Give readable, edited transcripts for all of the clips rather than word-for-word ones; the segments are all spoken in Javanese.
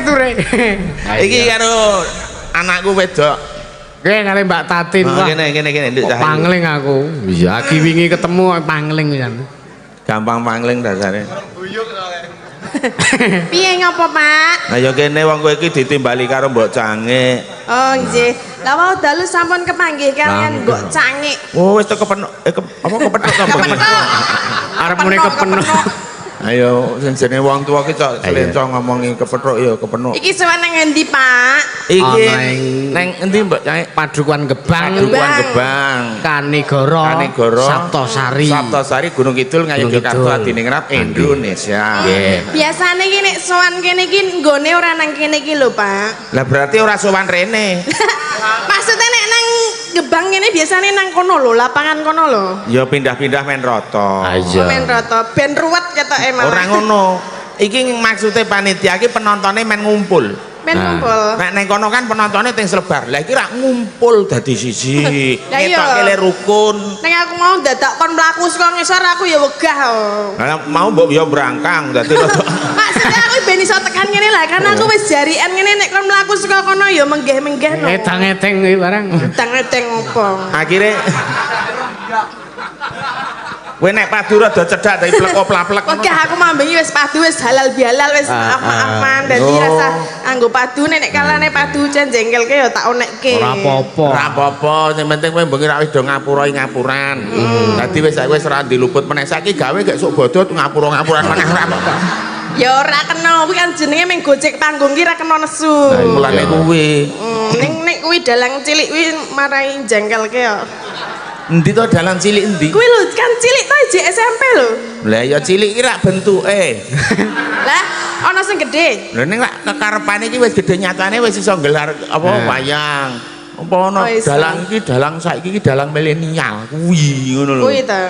ture. Iki karo anakku wedok. Oke, kali Mbak Tatin. Wah, kene nduk cah. Pangling aku. Iya, iki wingi ketemu pangling pisan. Gampang pangling dasare. Piye ngapa, Pak? Nah ya kene wong kowe iki ditimbali karo Mbok Cangik. Oh, nggih. Lah wau dalu sampun kepanggih kalian Mbok Cangik. Oh, wis kepenuk apa kepethuk sampun. Arep muni kepenuk. Ayo sing jenenge wong tuwa ki cok selencong ngomongi kepethuk ya kepenuk. Iki sowan nang endi, Pak? Iki nang endi Mbok Cangik? Padukuan Gebang. Padukuan Gebang. Kanigara. Sabtosari. Sabtosari Gunung Kidul Ngayogyakarta Adiningrat Indonesia. Nggih. Biasane ki nek sowan kene iki nggone ora nang kene iki lho, Pak. Lah berarti ora sowan rene. Maksudnya nek nang Gebang kene biasane nang kono lho, lapangan kono lho. Ya pindah-pindah men rata. Aja. Men rata, ben ruwet ketoke malah. Ora ngono. Iki maksudnya panitia iki penontonnya men ngumpul. Men ngumpul. Nek neng kono kan penontonnya ting selebar. Lah iki rak ngumpul dadi siji. Ketoke le rukun. Nek aku mau dadak kon mlaku saka ngisor aku ya wegah. Lah mau mbok ya brangkang dadi Maksudnya aku ben iso tekan ngene lah karena aku wis jarian ngene nek kon mlaku saka kono ya menggeh-menggeh no. Edang-edeng iki barang. Edang-edeng opo? Akhire kowe nek padu rada cedhak dadi plek-plek. Oke, aku mambengi wis padu wis halal bihalal wis aman dadi rasa anggo padu nek kalane padu jan jengkelke ya tak onekke. Ora apa-apa. Ora apa-apa, sing penting kowe bengi ra wis do ngapurai ngapuran. Dadi wis ora diluput meneh saiki gawe gak sok bodho ngapura-ngapuran meneh ora apa-apa. Ya ora kena kuwi kan jenenge meng gojek panggung ki ra kena nesu. Lah mulane kuwi. Nek kuwi dalang cilik kuwi marai jengkelke ya. Endi to dalan cilik endi? Kuwi lho kan cilik to ijek SMP lho. Lah ya cilik iki rak bentuke. Lah ana sing gedhe. Lha ning lak kekarepane iki wis gedhe nyatane wis iso gelar apa wayang. Apa ana dalang iki dalang saiki iki dalang milenial kuwi ngono lho. Kuwi to.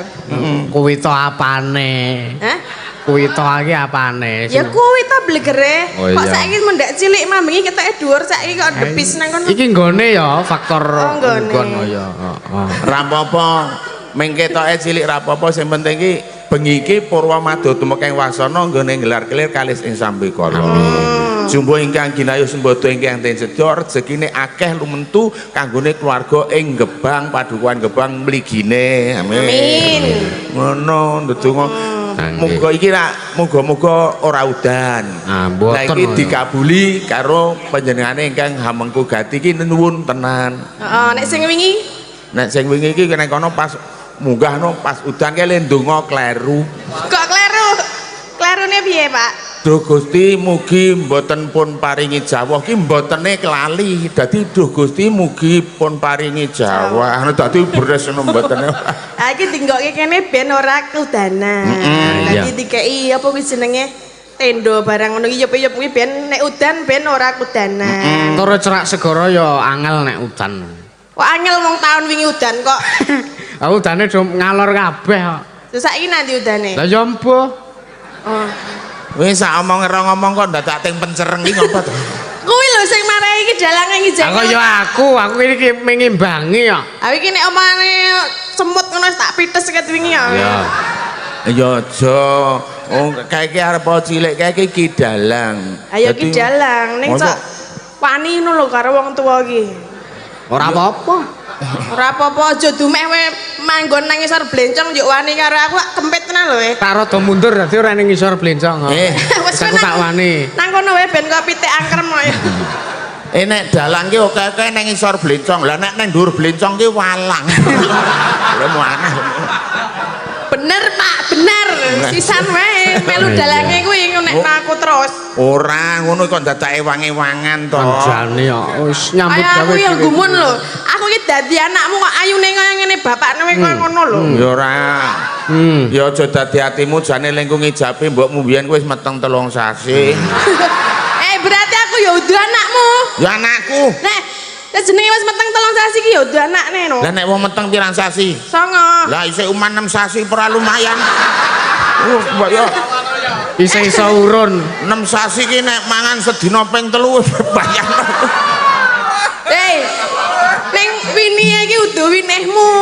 Kuwi to apane? Hah? Kuwi to iki apane? Ya kuwi to blegere. Oh, Kok iya. saiki mendak cilik mambengi ketoke dhuwur saiki kok depis nang kono. Iki nggone ya faktor nggone. nggon ya. Heeh. Ra apa-apa. Ming ketoke cilik ra apa-apa sing penting iki bengi iki Purwamadu tumekeng wasana nggone gelar kelir kalis ing sambikala. Jumbo ingkang ginayu sembodo ingkang ten sedya rezekine akeh lumentu kanggone keluarga ing Gebang Padukuan Gebang mligine. Amin. Ngono ndedonga. Muga iki rak muga-muga ora udan. Mboten. Lah iki dikabuli karo panjenengane ingkang hamengku gati iki nuwun tenan. Heeh, nek sing wingi Nek sing wingi iki kene kono pas munggahno pas udan ke le ndonga kleru. kok kleru. Klerune piye, Pak? Duh Gusti mugi mboten pun paringi jawah ki mbotene kelali. Dadi duh Gusti mugi pun paringi jawah. Dadi beres ngono mbotene. Ha iki tinggoke kene ben ora kudanan. Dadi dikeki apa kuwi jenenge tenda barang ngono iki yop-yop kuwi ben nek udan ben ora kudanan. Turu cerak segara ya angel nek udan. Kok angel wong taun wingi udan kok. Aku udane do ngalor kabeh kok. Terus saiki nanti udane. Lah ya mbuh. Oh. Wis sak omong-omong kok dadak teng pencereng iki ngopo to? Kuwi lho sing marai iki dalange ngijeng. Aku ya aku iki mengimbangi ya. Aku iki nek omane semut ngono tak pites ket wingi ya. Ya aja. Oh kae iki arep cilik kae iki dalang. Ayo ki dalang ning cok wani ngono lho karo wong tuwa iki. Ora apa-apa. Ora apa-apa aja dumeh we manggon nang ngisor blencong njuk wani karo aku kempit tenan lho we. Tak rada mundur dadi ora ning ngisor blencong. Wis aku tak wani. Nang kono wae ben kok pitik angkrem kok ya. Nek dalang ki oke-oke nang ngisor blencong. Lah nek nang dhuwur blencong ki walang. Lha mu aneh. Bener Pak, bener. Sisan wae melu dalange kuwi nek aku terus. Ora ngono kok dadak ewang-ewangan to. Anjane ya wis nyambut gawe. Aku ya gumun lho. Aku iki dadi anakmu kok ayune kaya ngene bapakne koyo ngono lho. Ya ora. Ya aja dadi atimu jane lengkung ijabe mbokmu biyen wis meteng 3 sasi. Berarti aku ya udah anakmu. Ya anakku. Nek jenenge wis meteng 3 sasi ki ya udah anakne no. Lah nek wong meteng pirang sasi? 9. Lah isih uman 6 sasi ora lumayan. Mbok yo iso urun 6 sasi ki nek mangan sedina ping 3 bayang. Hei. Ning wini iki udah winehmu.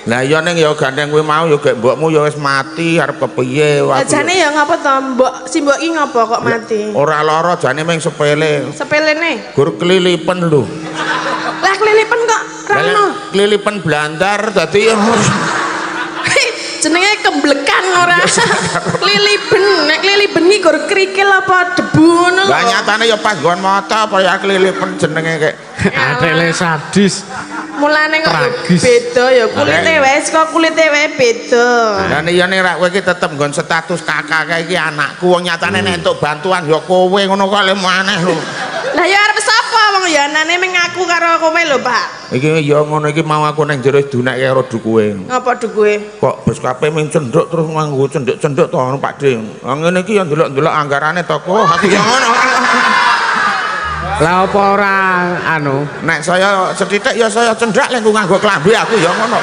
Lah iya ning ya gandeng kuwi mau ya gek mbokmu ya wis mati arep kepiye wae. Jane ya ngapa to mbok si mbok iki ngapa kok mati? Ora lara jane mung sepele. Sepelene. Gur kelilipen lho. Lah kelilipen kok rano. Kelilipen blandar dadi ya jenenge kemblekan ora kliliben nek kliliben iki gur krikil apa debu ngono lho. Lah nyatane ya pas nggon mata apa ya klilipen jenenge kek Adele sadis. Mulane kok Tragis. beda ya kulite wae kok kulite wae beda. Lah iya nek rak kowe iki tetep nggon status kakak kae iki anakku wong nyatane nek entuk bantuan ya kowe ngono kok le maneh lho. Lah ya arep sapa wong ya anane mung aku karo kowe lho Pak. Iki ya ngono iki mau aku ning jero dunekke karo dukuwe. Ngapa dukuhe? Kok bos kape mung cendhuk terus nganggo cendhuk-cendhuk to Pak De. Ngene iki ya ndelok-ndelok anggarane toko aku ya ngono. Lah apa ora anu? Nek saya sethithik ya saya cendrak lek nganggo klambi aku ya ngono.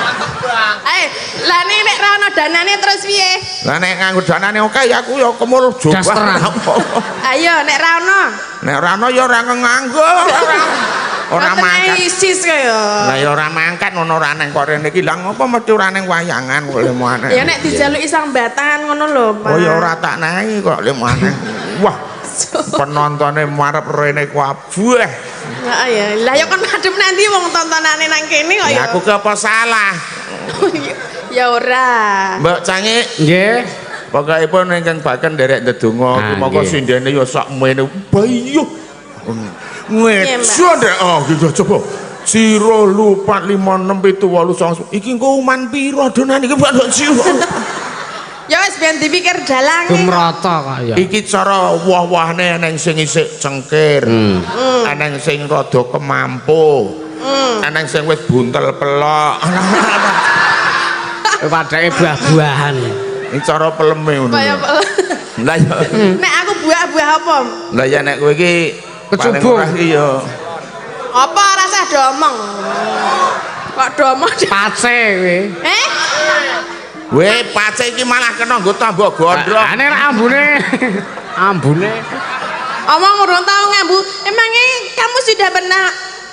Lah nek ra ono danane terus piye? Lah nek nganggo danane oke ya aku ya kemul jubah. Dasteran. Ayo nek ra ono. Nek ora ono ya ora nganggo. Ora mangkat. Isis kaya. Lah ya ora mangkat ngono ora neng kok rene iki lah ngopo mesti ora neng wayangan kok lemu aneh. Ya nek dijaluki sambatangan ngono lho Pak. Oh ya ora tak nahi kok lemu aneh. Wah. Penontonnya marep rene kabeh. Heeh ya. Lah ya kon madhep nanti wong tontonane nang kene kok ya. Aku ke apa salah? Ya ora. Mbak Cangi, Nggih. pokokipun ingkang baken nderek ndedonga, monggo nggih. sindene ya sak mene bayo. Iya, Mbak. Ngejo ndek gitu coba. 0 lu 4 5 6 7 8 9 iki engko uman piro adonan iki Mbak Siro. Ya wis ben dipikir dalange. Gumrata kok ya. Iki cara wah-wahne eneng sing isik cengkir. Eneng sing rada kemampu. Eneng sing wis buntel pelok. Padake buah-buahan. Iki cara peleme ngono. Kaya Lah ya. nek aku buah-buah apa? Lah ya nek kowe iki paling Kecubung. ora iki ya. Apa rasa domong? Kok domong? Pace kowe. Weh, pace iki malah kena nggo tambah gondrong. Ane ra ambune. Ambune. Omong urung tau ngambu. Emangnya kamu sudah pernah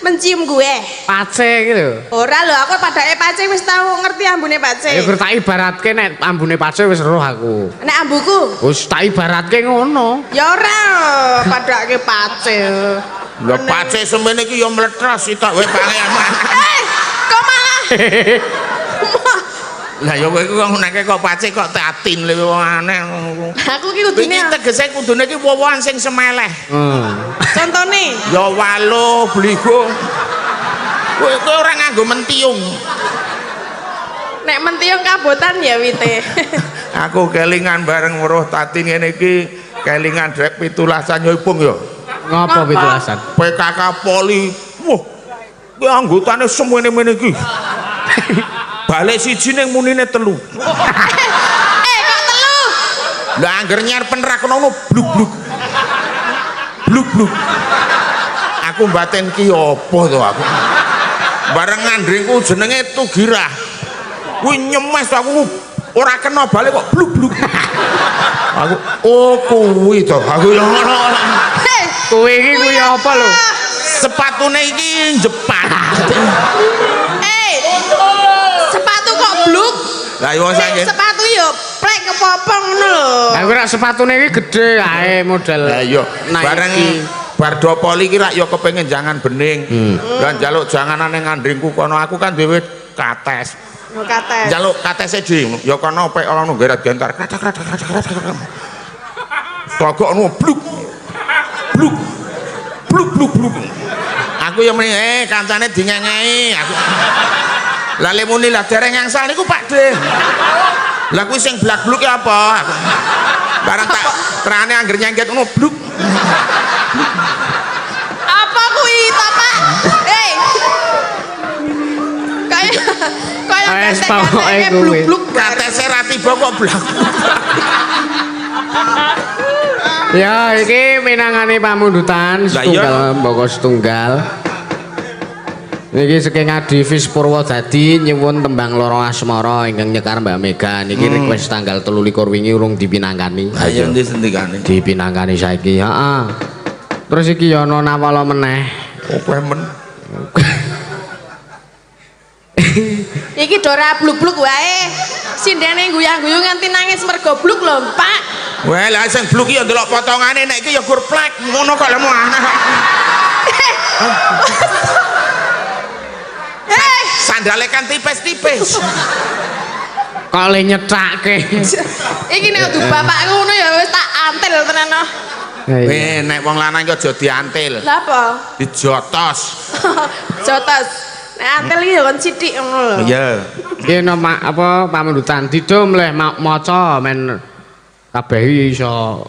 mencium gue? Pace gitu. Ora lho, aku padake pace wis tau ngerti ambune pace. Ya gur tak ibaratke nek ambune pace wis roh aku. Nek ambuku? Wis tak ibaratke ngono. Ya ora, padake pace. Lah pace semene iki ya mletras sitok weh pangeman. Kok malah Lah ya kowe kok nek kok pace kok tatin le wong aneh. aku ki kudune. Iki tegese kudune iki wowohan sing semeleh. Contone, Ya walo bligo. Kowe ora nganggo mentiung. nek mentiung kabotan ya wite. Aku kelingan bareng weruh tatin ngene iki, kelingan drek 17-an ya Ipung ya. Ngopo pitulasan? PKK Poli. Wah. Ki anggotane semene-mene iki. Balik siji ning munine 3. Kok telu? Lah angger nyarpen ra kena bluk-bluk. Bluk-bluk. Aku mbaten ki apa to aku. Bareng ngandringku jenenge Tugirah. Kuwi nyemes aku ora kena balik kok bluk-bluk. Aku oh kuwi to. Aku yo ngono. Kowe iki kuwi apa lho? Sepatune iki jepat. Sepatu kok bluk? Lah yo saiki. Sepatu yo plek kepopong ngono lho. Aku rak sepatune iki gedhe ae model. Lah yo bareng Bardo Poli ki rak yo kepengin jangan bening. Lah njaluk janganane ngandringku kono aku kan dhewe kates. Yo kates. Njaluk katese dhewe yo kono pek ana gerat-gentar. Togok ono bluk. Bluk. Bluk bluk bluk. Aku yo muni kancane dingengei aku. Lah lemuni lah dereng angsal niku Pak De. Lah kuwi sing blak-bluk ya apa? Barang tak terane angger nyengket ngono bluk. Apa kuwi to, Pak? Kaya Wes pokoke kuwi. bluk-bluk Katese ra tiba kok blak. Ya iki minangane pamundutan setunggal mboko setunggal. Niki saking Adivis Purwodadi nyuwun tembang Loro Asmara ingkang nyekar Mbak Mega niki request tanggal 23 wingi urung dipinangkani. Ayo ndi sendikane? Dipinangkani saiki. Heeh. Terus iki ya ana nawala meneh. Oke men. Iki Dora bluk-bluk wae. Sindene guyang-guyu nganti nangis mergo bluk lho, Pak. Wah, lah sing bluk iki ya ndelok potongane nek iki ya gur plek. Ngono kok lemu anak. Sandale kan tipis-tipis. Kok le nyethake. Iki nek du bapak ngono ya wis tak antil tenan. Weh, nek wong lanang ki aja diantil. Lah apa? Dijotos. Jotos. Nek antil iki ya kon sithik ngono lho. Iya. Iki nama apa pamundutan didum leh maca men kabeh iso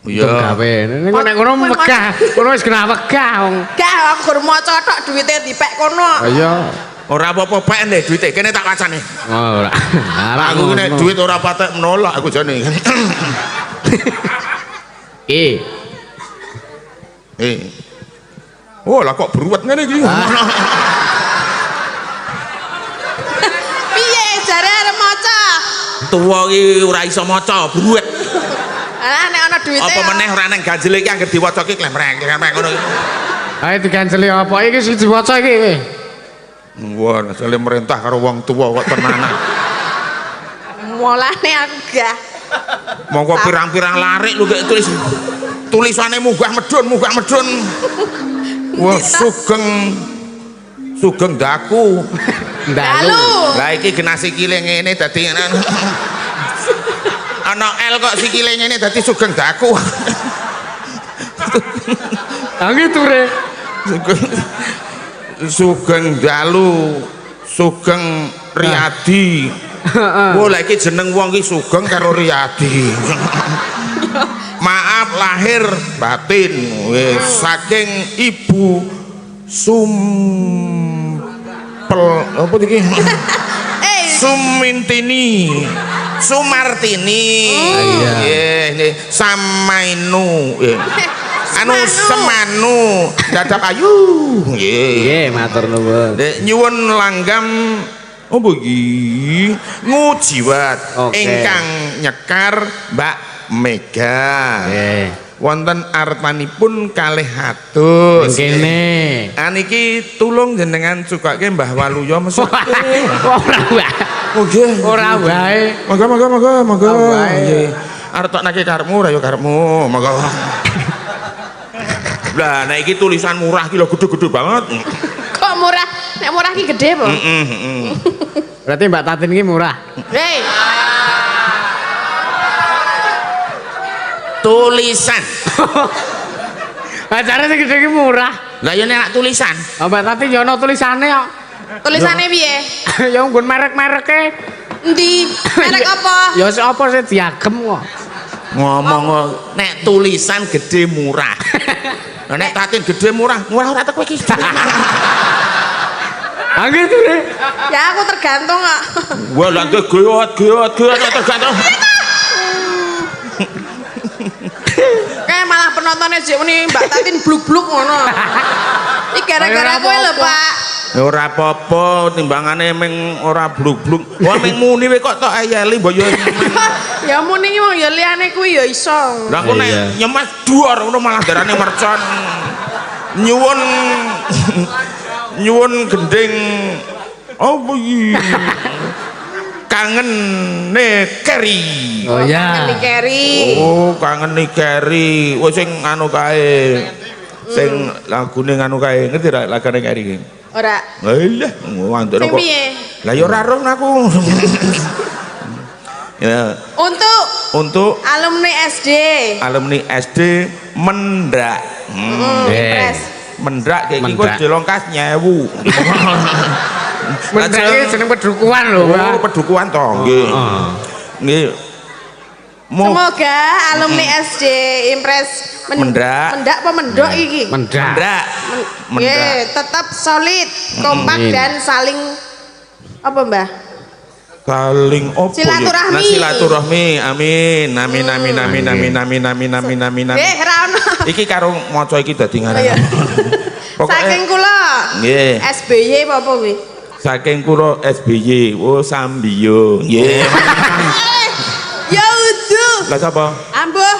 Iya. gawe. Nek ngono megah, ngono wis kena wegah wong. Gak aku gur maca tok duwite dipek kono. Iya. Ora apa-apa pek ndek duwite kene tak wacane. Oh, ora. Aku nek duit ora patek menolak aku jane. Oh, lah kok beruwet ngene iki. Piye jare arep maca? Tuwa iki ora iso maca, beruwet. Alah nek ana duwite. Apa meneh ora nang ganjel iki anggere diwaca iki klemreng ngono iki. Ayo diganceli apa iki sing diwaca iki kowe? Wah, asale merintah karo wong tuwa kok tenanan. Mulane aku gak. Monggo pirang-pirang larik lu gek tulisane munggah medun. Wah, sugeng daku. Dalu. Lah iki gena sikile ngene dadi ana L kok sikile ngene dadi sugeng daku. Ah gitu re. Sugeng dalu, Sugeng Riyadi. Wah, lha iki jeneng wong iki Sugeng karo Riyadi. Maaf lahir batin wis saking Ibu apa iki? Sumintini, Sumartini. Nggih, Samainu. Anu semanu dadap ayu nggih matur nuwun nyuwun langgam oh iki ngujiwat ingkang nyekar Mbak Mega wonten artanipun 200 kene aniki tulung jenengan sukake Mbah Waluya mesuk ora wae moga nggih arep tok nake karepmu ora ya karepmu moga. Lah nek iki tulisan murah ki lho gede-gede banget. Kok murah? Nek murah ki gede po. Berarti Mbak Tatin ki murah. Hei. Tulisan. Acara sing gede ki murah. Lah ya nek tulisan. Mbak Tatin yo ono tulisane kok. Tulisane piye? Ya nggon merek-mereke. Endi? Merek apa? Ya apa sih diagem kok. Ngomong nek tulisan gede murah. Nek Tatin gede murah ora teko iki. Angge tuh deh. Ya aku tergantung kok. Wah, lha geot tergantung. Kayak malah penontonnya jek muni Mbak Tatin bluk-bluk ngono. Iki gara-gara kowe lho, Pak. Ya ora apa-apa, timbangane meng ora bluk-bluk. Wah meng muni kok tok ayeli mbok yo. Ya muni iki wong ya liyane kuwi ya iso. Lah kok nek nyemes dhuwur ngono malah darane mercon. Nyuwun gending opo iki? Kangen Keri. Oh ya. Kangen Keri. Oh, kangen Keri. Wis sing anu kae. Sing lagune anu kae. Ngerti ra lagane Keri iki? Ora. Lah iya, wandene kok. Piye? Lah ya ora roh aku. Ya. Untuk alumni SD. Alumni SD Mendrak. Mendrak kayak iki kok dilongkas 1000. Mendrak iki jeneng pedukuhan lho, Pak. Oh, pedukuhan to. Nggih. Nggih. Semoga alumni SD Impres Mendrak apa mendok iki? Mendrak. Nggih, tetap solid, kompak dan saling apa, Mbah? Saling opo silaturahmi. Nah, silaturahmi. Amin. Amin. Ra ono. Iki karo maca iki dadi ngaran. Saking kula. Nggih. SBY apa kuwi? Saking kula SBY. Oh, Sambiyo. Nggih. Ya udu. Lah sapa? Ambuh.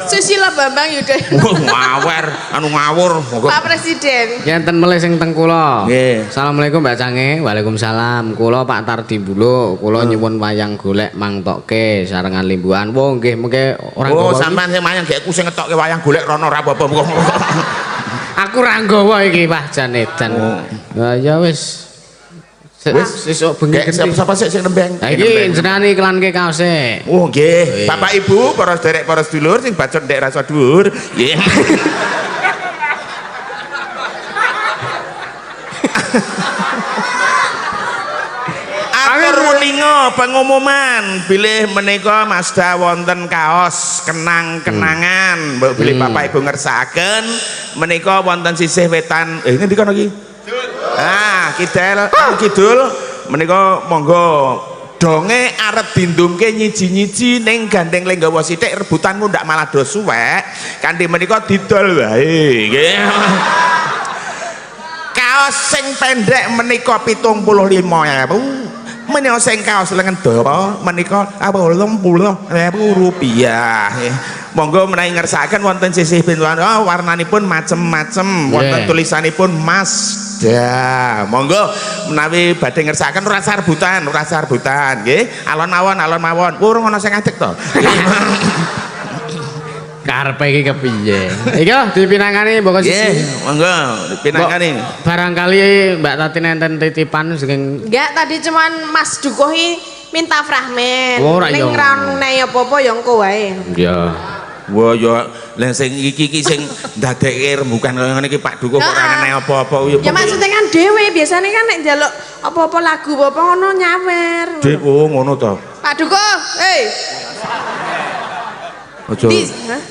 Susilo Bambang Yudhoyono. Ngawer, anu ngawur. Pak Presiden. Enten melih sing teng kula. Nggih. Assalamualaikum Mbak Cange. Waalaikumsalam. Kula Pak Tardi Buluk. Kula nyuwun wayang golek mangtokke sarengan limbuhan. Wo nggih mengke ora Oh, nggawa. sampean sing mayang gek ku sing ngetokke wayang golek rono ora apa-apa. Aku ra nggawa iki Pak Jan edan. Lah ya wis. Sesuk bengi Gek sapa sik sing nembeng? Ha iki jenengan iklanke kaose. Oh nggih, Bapak Ibu, para sederek, para sedulur sing bacot ndek rasa dhuwur. Nggih. Atur meninga pengumuman bilih menika Mazda wonten kaos kenang-kenangan. Mbok bilih Bapak Ibu ngersakaken menika wonten sisih wetan. Ngendi kono iki? Ah, kidul menika monggo donge arep dindumke nyiji-nyiji ning gandeng lenggawa sithik rebutanmu ndak malah do suwek kanthi menika didol wae nggih. Kaos sing pendek menika 75.000. Menika sing kaos lengen dawa menika 80.000 rupiah. Monggo menawi ngersakaken wonten sisih pintuan warnanipun macem-macem, wonten tulisanipun Mazda. Monggo menawi badhe ngersakaken rasa rebutan nggih. Alon mawon. Urung ana sing ngadeg to. Karepe iki kepiye? Iki lho dipinangani mbok siji. Nggih, monggo dipinangani. Barangkali Mbak Tati nenten titipan saking Enggak, tadi cuman Mas Dukuh minta fragmen. Oh, ra Ning yo. ra neh apa-apa ya engko wae. ya. Wah ya lha sing iki sing ndadekke rembukan kaya ngene iki Pak Dukuh kok ora ngeneh apa-apa Ya maksudnya kan dhewe biasanya kan nek njaluk apa-apa lagu apa ngono nyawer. Dek oh ngono to. Pak Dukuh, Aja Hah?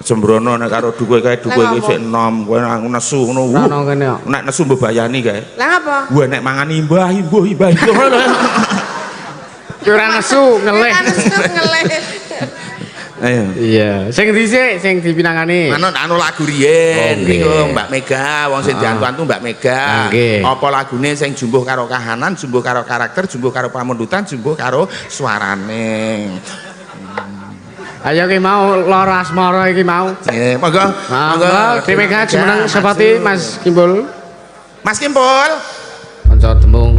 sembrono nek karo Dukuh kae Dukuh iki sik enom kowe nesu ngono. Ora ono kene kok. Nek nesu mbebayani kae. Lah ngapa? Wah nek mangan imbah. Ora nesu ngeleh. Kan ngeleh. Ayo. Iya, sing dhisik sing dipinangani. Anu lagu riyen Oh, nggih. niku Mbak Mega, wong sing diantu-antu Mbak Mega. Nggih. Apa lagune sing jumbuh karo kahanan, jumbuh karo karakter, jumbuh karo pamundutan, jumbuh karo suarane. Ayo ki mau lara asmara iki mau. Monggo. Monggo Di Mega jumeneng sepati Mas Kimbul. Mas Kimpul. Kanca tembung.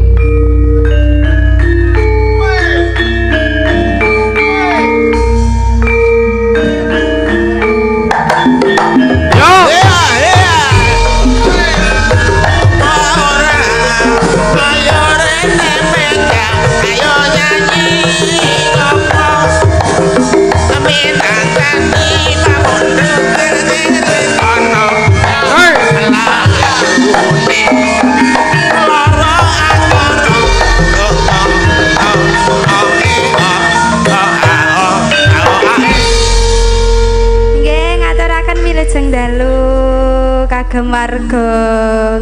Wilujeng dalu kagem warga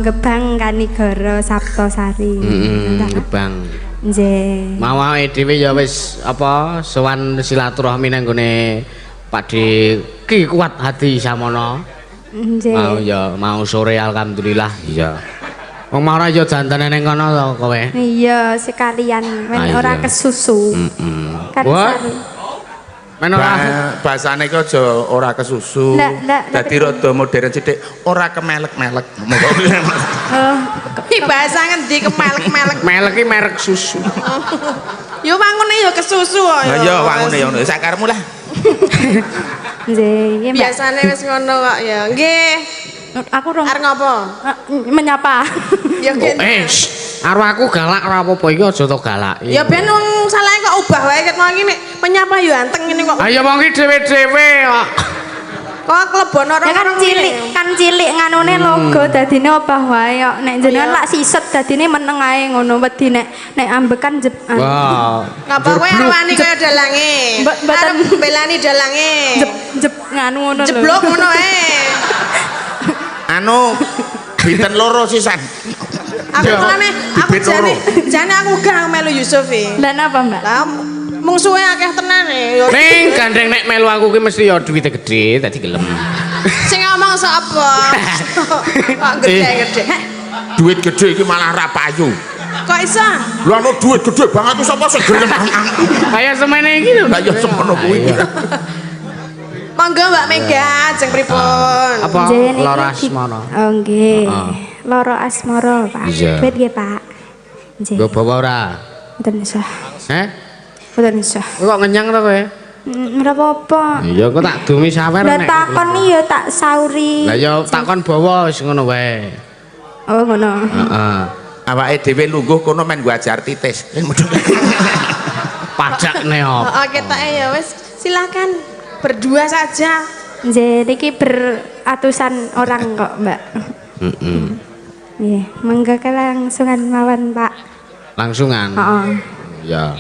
Gebang Kanigara Saptosari. Gebang. Nggih. Mau awake dhewe ya wis apa sowan silaturahmi nang gone Pakde Ki Kuat Hati Samono. Nggih. Mau ya mau sore alhamdulillah iya. Wong mau ora ya jantene ning kono to kowe. Iya, sekalian men ora kesusu. Kan Wah. sari. Men ora Bahasane iki aja ora kesusu. Ndak, Dadi rada modern sithik, ora kemelek-melek. Oh, Iki bahasa ngendi kemelek-melek. melek iki merek susu. Yo wangune yo kesusu kok. Lah ya wangune ya ngono. Sakarmu lah. nggih, Mbak. Biasane wis ngono kok ya. Nggih. Aku rong Arep ngopo? menyapa. Ya gen. Karo aku galak ora apa-apa iki aja to galaki. Ya ben wong salahe kok ubah wae ket mau iki nek menyapa yo anteng ngene kok. Ayo wong iki dhewe-dhewe kok. Kok klebono Ya kan cilik nganune logo dadine obah wae kok. Nek jenengan lak siset dadine meneng ae ngono wedi nek ambekan jeb. Wah. Ngapa kowe arwani kaya dalange? Mboten. Arep belani dalange. Jeb nganu ngono lho. Jeblok ngono ae. Anu binten loro sisan. Aku mulane aku bibit loro. jane aku gak melu Yusuf e. Lah napa, Mbak? Lah mungsuhe akeh tenan e. Ning gandeng nek melu aku ki mesti ya duwite gede dadi gelem. Sing ngomong sapa? Kok gede-gede. Duit gede iki malah ra payu. Kok iso? Lha ono duit gede banget ku sapa sing gelem. Kaya semene iki lho. Lah ya semono kuwi. Monggo Mbak Mega, ajeng pripun? Apa Nggih, niki lara di- asmara? Oh nggih. Lara asmara, Pak. Iya. Bet nggih, Pak. Nggih. Mbok bawa ora? Mboten usah. Heh? Mboten usah. Kok ngenyang to kowe? Ora apa-apa. Iya kok tak dumi sawer Lah nek. takon ya tak sauri. Lah ya takon bawa wis ngono wae. Oh ngono. Heeh. Awake dhewe lungguh kono men gua ajar titis. Padakne op. Oh, ketoke ya wis silakan berdua saja. Nggih, niki beratusan orang kok, Mbak. Heeh. Nggih, mangga kelangsungan mawon, Pak. Langsungan. Heeh. Ya.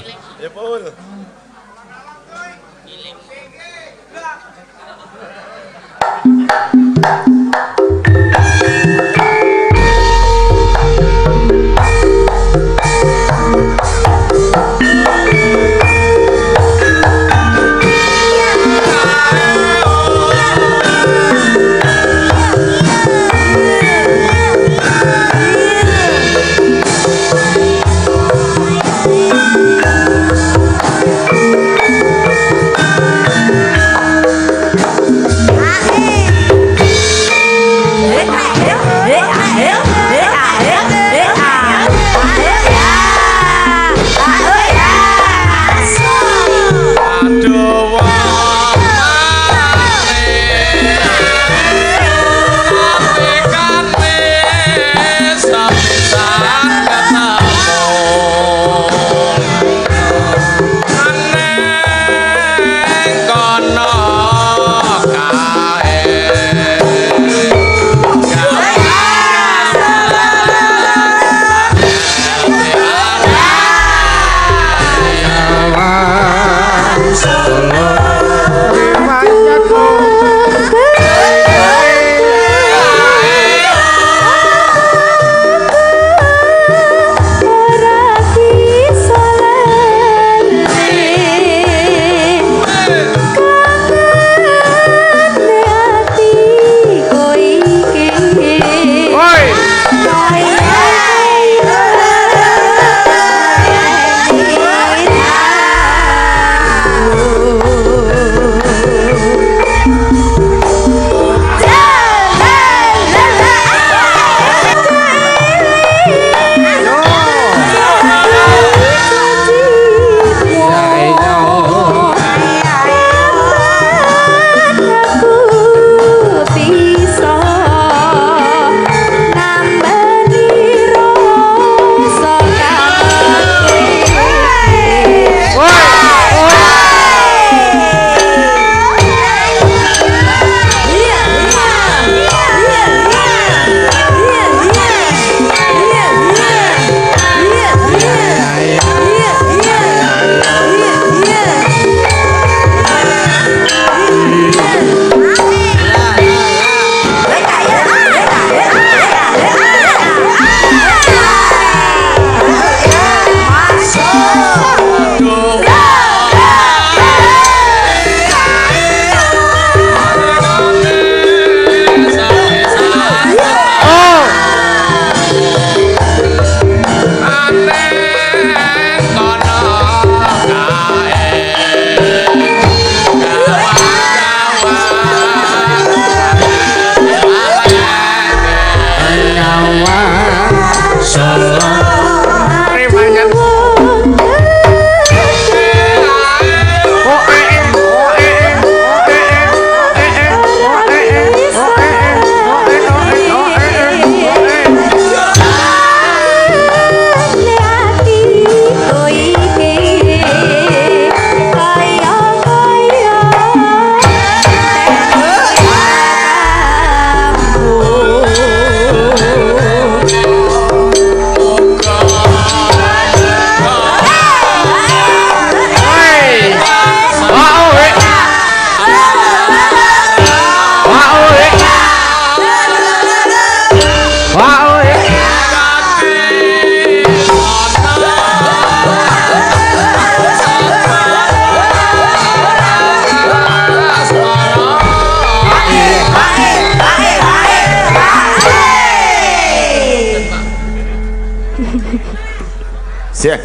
Sih.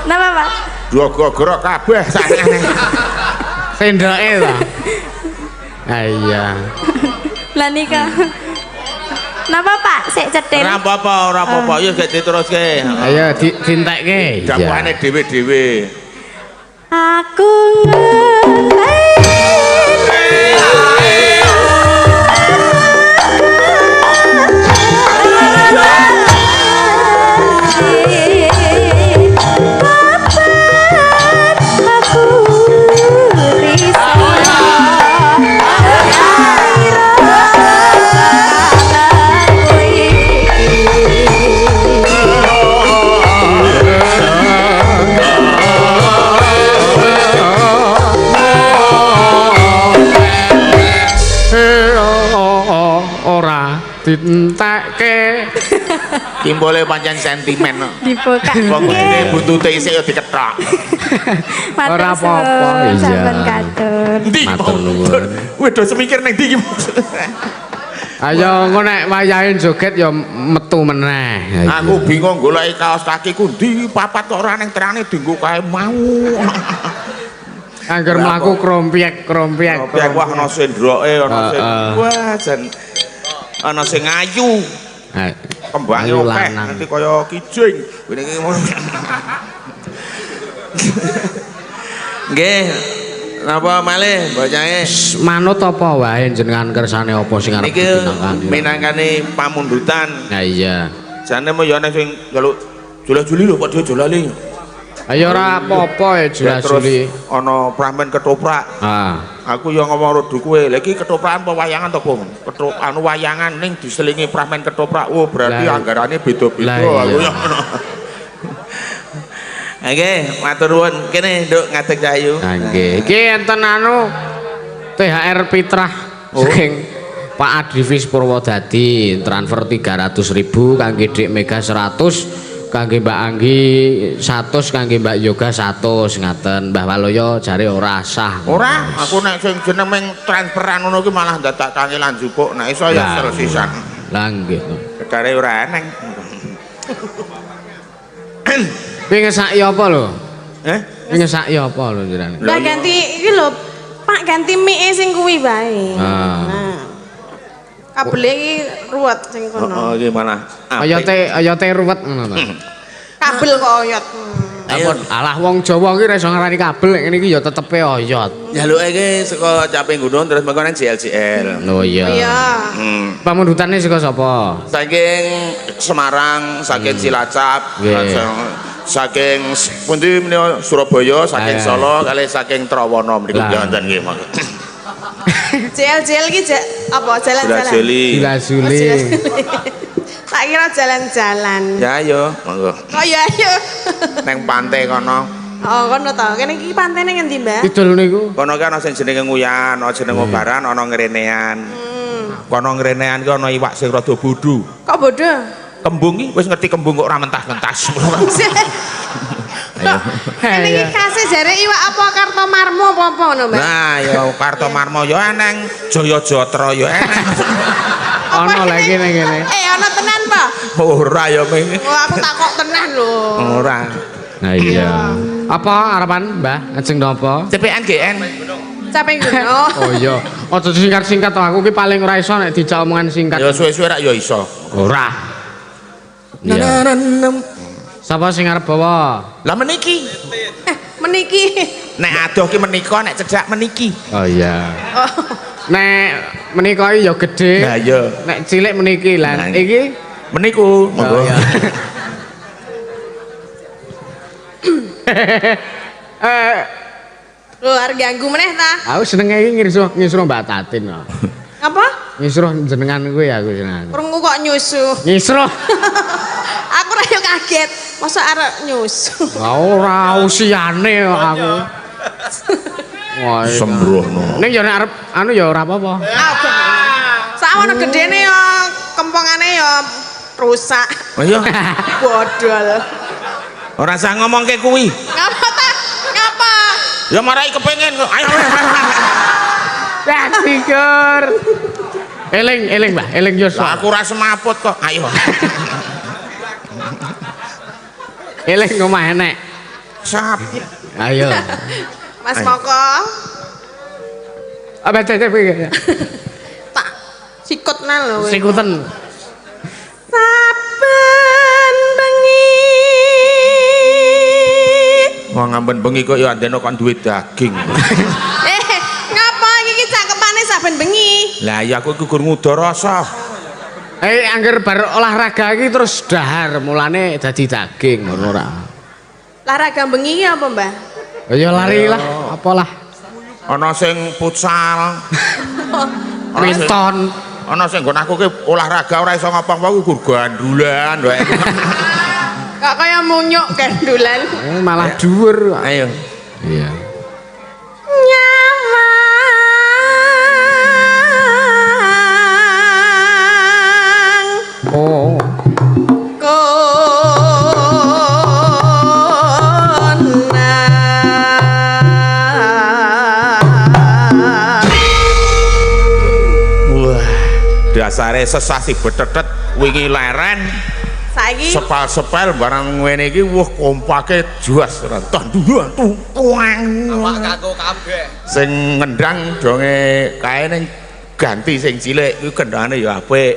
Napa, Pak? Dua gerok kabeh sakjane. Sendoke ta. Iya. Lah nika. Napa Pak? Sik cetil. Ora apa-apa, ya gak diteruske. Ayo dintekke. Dakwahane dhewe-dhewe. Aku ngerti. Dintekke. Timbole pancen sentimen. Dibuka. Pokoke buntute isih ya dikethok. Ora apa-apa, iya. Saben katur. Ndi? Matur nuwun. Wedo semikir ning ndi iki? Ayo engko nek wayahe joget ya metu meneh. Aku bingung goleki kaos kakiku ndi papat kok ora ning terane dienggo kae mau. Angger mlaku krompiek. Biar wah ana sendroke ana sing wah jan ana sing ayu. Kembange Ayu akeh lanang. nanti kaya kijing. Ngene iki ngono. Nggih. Napa malih bocahé? Manut apa wae jenengan kersane apa sing arep Niki ditinakani? minangkane pamundutan. Nah iya. Jane mo ya ana sing njaluk jola-juli lho padha jolali. Ayo ora apa-apa ya jelas Terus iki. ana pramen ketoprak. Ah. Aku yo ngomong rodo kowe, lha iki ketoprakan apa wayangan to, Bung? Anu wayangan ning diselingi pramen ketoprak. Oh, berarti Lah, anggarane beda-beda lah, aku iya. yo ngono. Oke, matur nuwun. Kene Nduk ngadeg Cahayu. Nah nggih. Iki enten anu THR Fitrah saking Pak Adrivis Purwodadi transfer 300.000 kangge Dik Mega 100 kangge Mbak Anggi 100 kangge Mbak Yoga 100 ngaten. Mbah Waloyo jare ora sah. Ora, aku nek sing jeneng ming transferan ngono ki malah dadak kangelan jupuk. Nek iso ya Lah. selesisan. Lah nggih. Kedare ora eneng. Pengesaki apa lho? Pengesaki Eh? apa lho jenengan? Lah ganti iki lho, Pak ganti mie sing kuwi bae. Ah. Nah. Kabel iki ruwet sing kono. Oh, iki malah Oyote ruwet ngono to. Kabel kok oyot. Apa alah wong Jawa ki ora iso ngarani kabel nek ngene iki ya tetepe oyot. Jaluke iki saka Caping Gunung terus mengko nang JLJL. Oh iya. Iya. Pamundutane saka sapa? Saking Semarang, saking Cilacap, Nggih. saking pundi menika Surabaya, saking Eh. Solo, kali saking Trawana mriku Lah. wonten nggih. JL iki apa jalan-jalan? Brajeli. Dilasuli. Tak kira jalan-jalan. Ya ayo, monggo. Oh ya ayo. Neng pantai kono. Oh kono to. Kene iki pantene ngendi, Mbak? Kidul niku. Kono ki ana sing jenenge Nguyan, ana jeneng Obaran, ana Ngrenean. Kono Ngrenean ki ana iwak sing rada bodho. Kok bodoh? Kembung ki wis ngerti kembung kok ora mentas-mentas. Kok kene iki kasih jare iwak apa Kartomarmo apa ngono, Mbak? Nah, ya Kartomarmo ya eneng, Jayajatra ya eneng. Ana lagi ning kene. Ana tenan po? Ora ya ming. Oh, aku takok tenan lho. Ora. Nah iya. Apa harapan Mbah? Ajeng napa? CPN GN. Capek gunung. Oh iya. Aja singkat-singkat to aku ki paling ora iso nek dijak omongan singkat. Ya suwe-suwe rak ya iso. Ora. Iya. Sapa sing arep bawa? Lah meniki. Meniki. Nek adoh ki menika, nek cedhak meniki. Oh iya. Oh. Nek menika ya gedhe. Lah iya. Nek cilik meniki lah. Nah, Iki meniku, monggo. Oh, iya. Lho arep ganggu meneh ta? Aku senenge iki ngisruh Mbak Tatin kok. Apa? Ngisruh jenengan kuwi aku seneng. Krungu kok nyusu. Ngisruh. Aku ra yo kaget. Masa arek nyusu. Ora usiane kok aku. Wah, Sembrono. ning ya nek arep anu ya ora apa-apa. Sawono gedene yo kempongane yo rusak. Oh iya. Bodol. Ora usah ngomongke kuwi. Ngapa ta? Ngapa? Ya marai kepengin kok. Ayo. Ya tikur. Eling Mbah, eling yo. Lah aku ora semaput kok. Ayo. Eling omah enek. Sap. Ayo. Mas Moko. Apa cecep iki? Tak sikutna lho. Sikuten. Saben bengi. Wong ngamben bengi kok ya andene kok duwe daging. Ngapa iki cakepane saben bengi? Lah ya aku iku gur ngudo rasa. Angger bar olahraga iki terus dahar mulane dadi daging ngono ora. Olahraga bengi iki apa, Mbah? Ya lari lah, apalah. Ana sing futsal. Minton. Ana sing nggon aku ki olahraga ora iso ngapa-ngapa ku gur gandulan wae. Kok kaya munyuk gandulan. Malah dhuwur. Ayo. Iya. Nyawang. Oh. Dasare sesasi betetet wingi leren Saiki sepal-sepel barang ngene iki wuh kompake juas ora tanduan tuang awak kanggo kabeh sing ngendang donge kae ning ganti sing cilik iku kendhane ya apik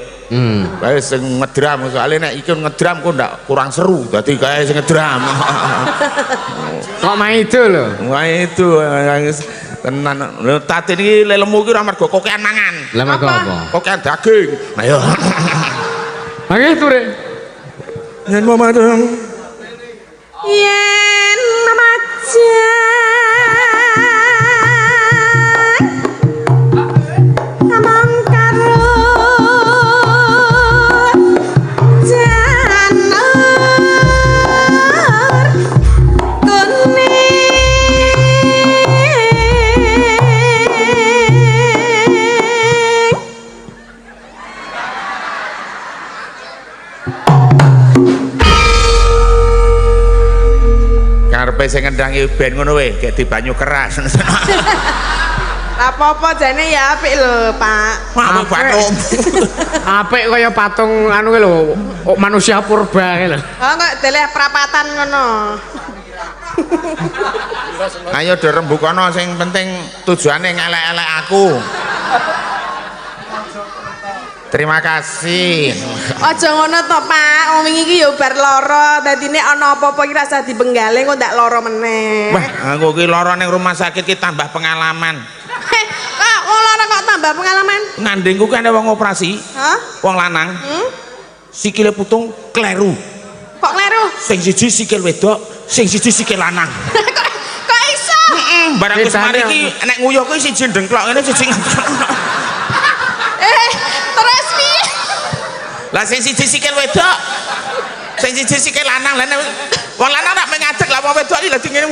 kae sing ngedram soalnya nek iki ngedram kok ndak kurang seru dadi kae sing ngedram Kok maido lho. wah itu tenan lho tatin iki lelemu iki ora mergo kokean mangan Lah mergo apa? kokean daging ayo Nggih ture. yen mamadeng yen mamajang amang karo janar kuning karepe sing ngendangi ben ngono wae gek di banyu keras apa-apa jane ya apik lho, Pak. Apa patung Apik kaya patung anu ki lho, manusia purba ki lho. Oh, kok deleh prapatan ngono. ayo do rembukono sing penting tujuane ngelek-elek aku terima kasih Aja ngono to, Pak. Wong wingi iki ya bar lara, dadine ana apa-apa iki rasa dibenggaleng kok ndak lara meneh. wah aku ki lara ning rumah sakit ki tambah pengalaman Kok wong lara kok tambah pengalaman? ngandengku kan ada wong operasi Hah? wong lanang sikile putung kleru Kok kleru? sing siji sikil wedok sing siji sikil lanang Kok iso? barang wis Bedane mari ki nek nguyuh ki siji ndengklok ngene siji Terus piye? lah sing siji sikil wedok sing siji sikil lanang lah wong lanang nak mengadeg lah wong wedok iki lagi ngene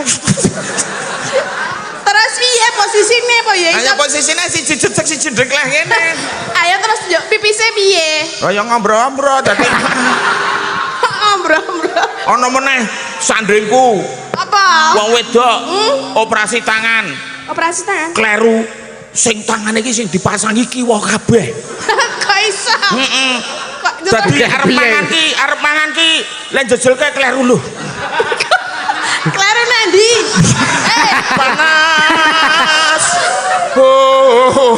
Terus piye posisine apa ya iso? ayo posisine siji jejeg siji ndengklek ngene Ayo terus yo pipise piye? kaya ngombro-ombro dadi Ombro-ombro. ana meneh sandringku Apa? wong wedok operasi tangan Operasi tangan. kleru sing tangane iki sing dipasangi kiwa kabeh Kok iso? Kok dadi Piye? arep mangan ki lek jejelke kleru lho kleru nandi? panas oh.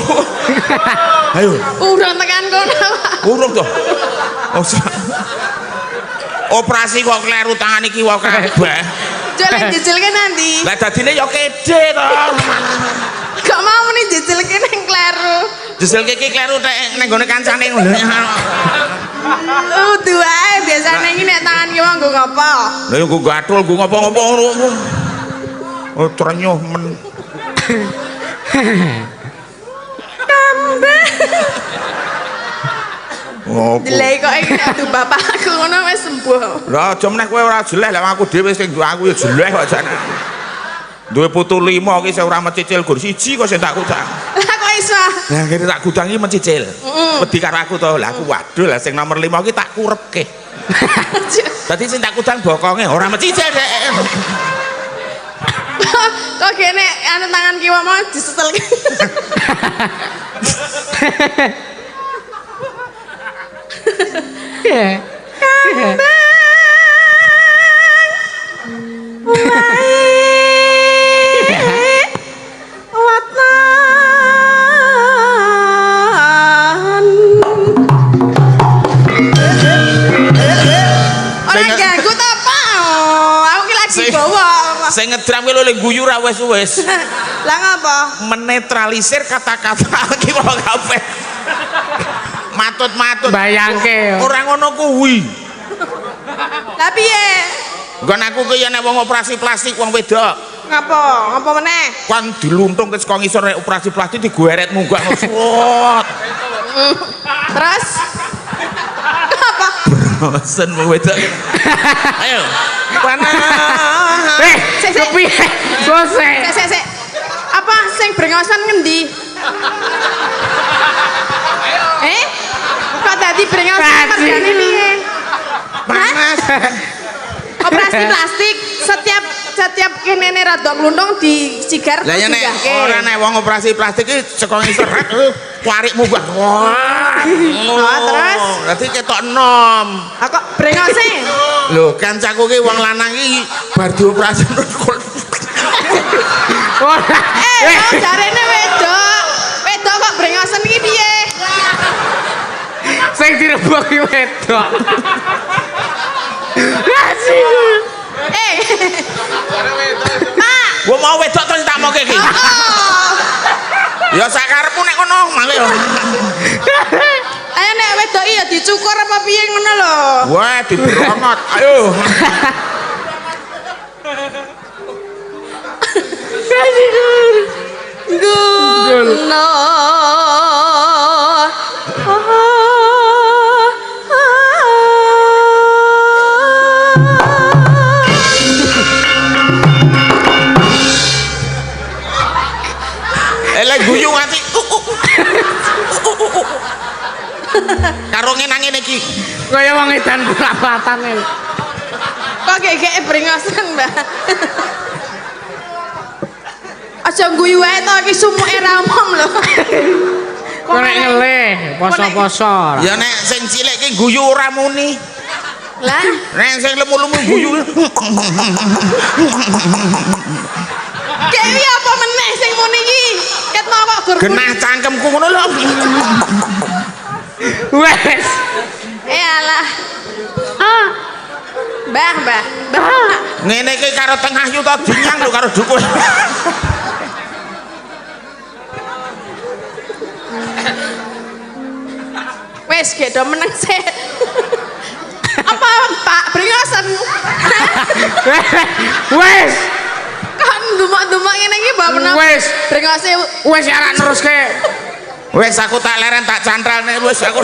ayo Urung tekan kono. urung to operasi kok kleru tangan iki wae kabeh Jole jejelke nanti. lah dadine ya kede to Kok mau muni jejelke ning kleru? jejelke iki kleru nek nggone kancane ngono Udu wae biasane iki nek tangan ki wong nggo ngopo? lha yo nggo gathul nggo ngopo-ngopo ngono oh trenyuh men Tambah. ngopo Jelek kok iki aduh bapakku ngono wis sembuh. lah aja meneh kowe ora jeleh lah aku dhewe sing aku ya jeleh kok jane duwe putu 5 iki sing ora mencicil gur siji kok sing tak kutang Lah kok iso? nah kene tak gudang iki mencicil wedi karo aku to lah aku waduh lah sing nomor 5 iki tak kurepke dadi sing tak kutang bokonge ora mencicil dek Kok kene anu tangan kiwa mau disetelke. Watna Sing ngedram ki lho le guyu ra wis-wis. Lah ngapa? Menetralisir kata-kata iki kok kabeh. Matut-matut. Bayangke. Ora ngono kuwi. Lah piye? Nggon aku ki ya nek wong operasi plastik wong wedok. Ngapa? Ngapa meneh? Kan diluntung ke saka ngisor nek operasi plastik digweret munggah ngosot. Terus apa? Bosen wong wedok. Ayo. Panah. Kepiye? Bose. Sik. Apa sing brengosan ngendi? Kok dadi brengosan mergane piye? Panas. Operasi plastik setiap kene rada glundung dicigar Lah ya nek digahke. ora nek wong operasi plastik iki saka ngisor warik munggah. Wah. Terus? Dadi ketok enom. Kok brengose? Lho, kancaku ki wong lanang iki bar dioperasi Jarene wedok. Wedok kok brengosen iki piye? Sing direbok ki wedok. Pak. Gua mau wedok terus tak mau iki. Ya sakarepmu nek ngono mangke yo. Ayo nek wedok iya dicukur apa piye ngono lho. Wah, diberongot. Ayo. Guna. Elek guyu nganti. Karo ngene iki. Kaya wong edan perapatan lho. Kok gegeke brengosen, Mbak? Aja guyu wae to iki sumuke ramom lho. Kok nek ngelih poso-poso. Ya nek sing cilik ki guyu ora muni. Lah, Nek sing lemu-lemu guyu. kewi apa meneh sing muni iki? Ket mau kok gur. Genah cangkemku ngono lho. Wes. Alah. Mbah. Ngene iki karo tengah yu to dinyang lho karo dukuh. Wes gek do meneng sik. Apa Pak brengosen? Wes. Kan dumak-dumak ngene iki mbak menang. Wes. Brengose Wes ora neruske. Wes aku tak leren tak cantralne wis aku.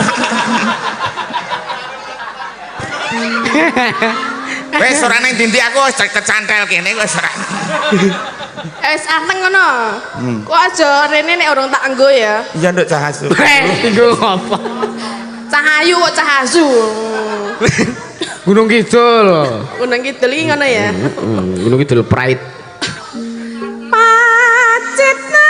Wes ora ning dindi aku wis kecantel kene wis ora. wis anteng ngono. Kok aja rene nek urung tak enggo ya. Iya nduk cahasu. Iku apa? Cahayu kok cahasu. Gunung Kidul. Gunung Kidul iki ngono ya. Gunung Kidul Pride. Pacitna.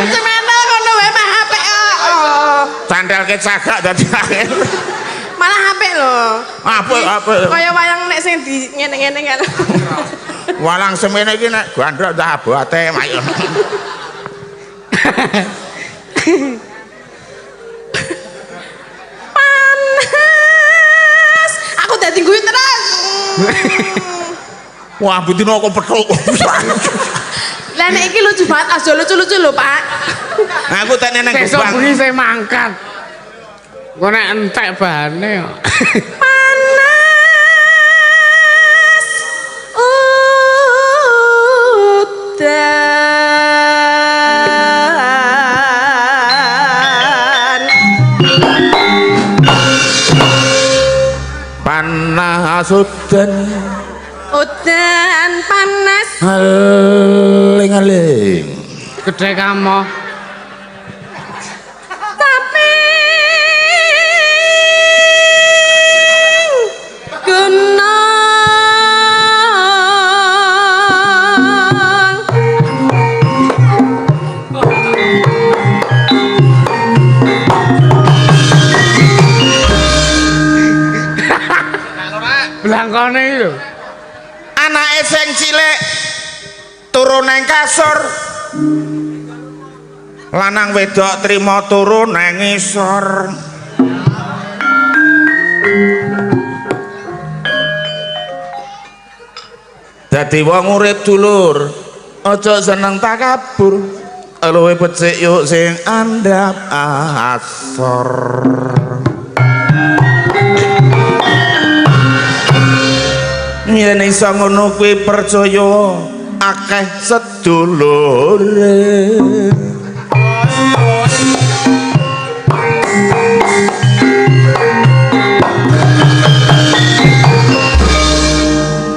Semental kono wae mah HP kok. Cantelke cagak dadi angel. Malah HP lho. Apa? Kaya wayang nek sing di ngene-ngene kan. Walang semene iki nek gandrok tak abote ayo. Panas. Aku dadi guyu terus. Wah, butino kok petuk. Lah nek iki lucu banget, aja lucu-lucu lho, Pak. Aku tak neneng Besok gebang. bengi saya mangkat. Kok nek entek bahane kok. Panas. Panas udan. Udan panas. Aling-aling. Gede kamu. Tapi Blangkone iki lho. Anake sing cilik turu nang kasur. Lanang wedok trima turu nang ngisor. Dadi wong urip dulur, aja seneng takabur. Luwe becik yuk sing andhap asor. Yen iso ngono kuwi percaya akeh sedulure.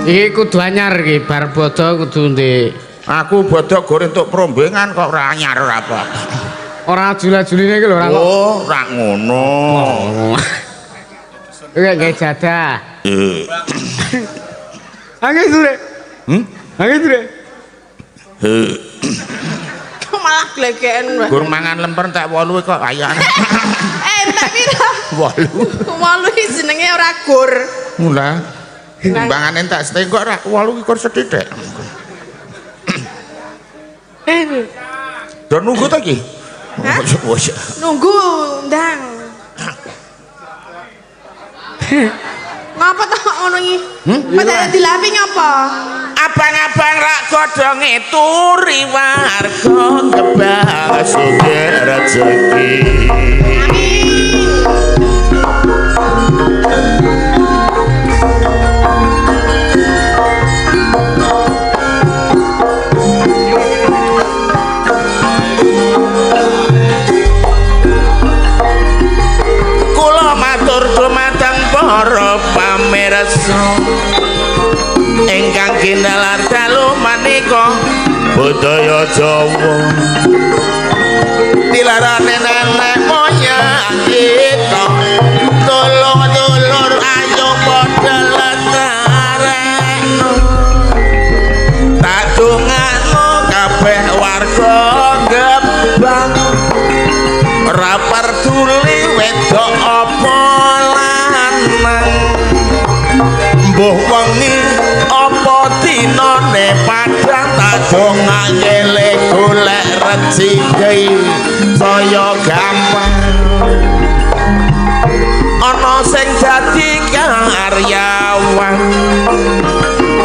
Iki kudu anyar iki bar bodo kudu ndek. Aku bodo gore entuk prombengan kok ora anyar ora apa. Ora jula-juline iki lho ora kok. Oh, ora ngono. Iki gawe jadah. Angge sure. Angge sure. Kok malah glegeken wae. Gur mangan lemper tak 8 kok ayane. Entek pira? 8. 8 iki jenenge ora gur. Mula. Timbangan entek setengok ora 8 iki kur sethithik. Do nunggu ta iki? Hah? Nunggu ndang. Ngapa tak ngono iki? Padahal dilapi ngapa? Abang-abang rak godhonge turi warga kebak sugih rezeki. Kula matur dumateng para pamirsa ingkang kindalar dalu manika budaya Jawa dilarane nenek moyang kita dulur-dulur ayo padha lestarekno tak dongakno kabeh warga Gebang ora peduli wedok apa lanang mbuh wengi apa dinane padhang tak dongake golek rezeki saya gampang ana sing dadi karyawan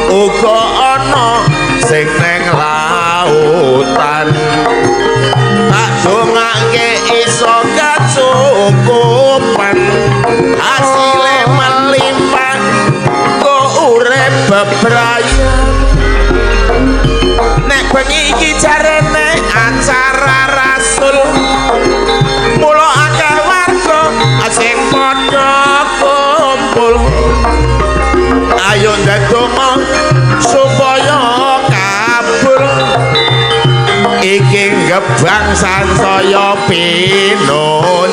uga ana sing nang lautan tak dongake iso kacukupan hasilé melimpah kok urip bebrayan nek bengi iki jarene acara rasul mula akeh warga sing padha kumpul ayo ndedonga supaya kabul iki Gebang sansaya pinunjuk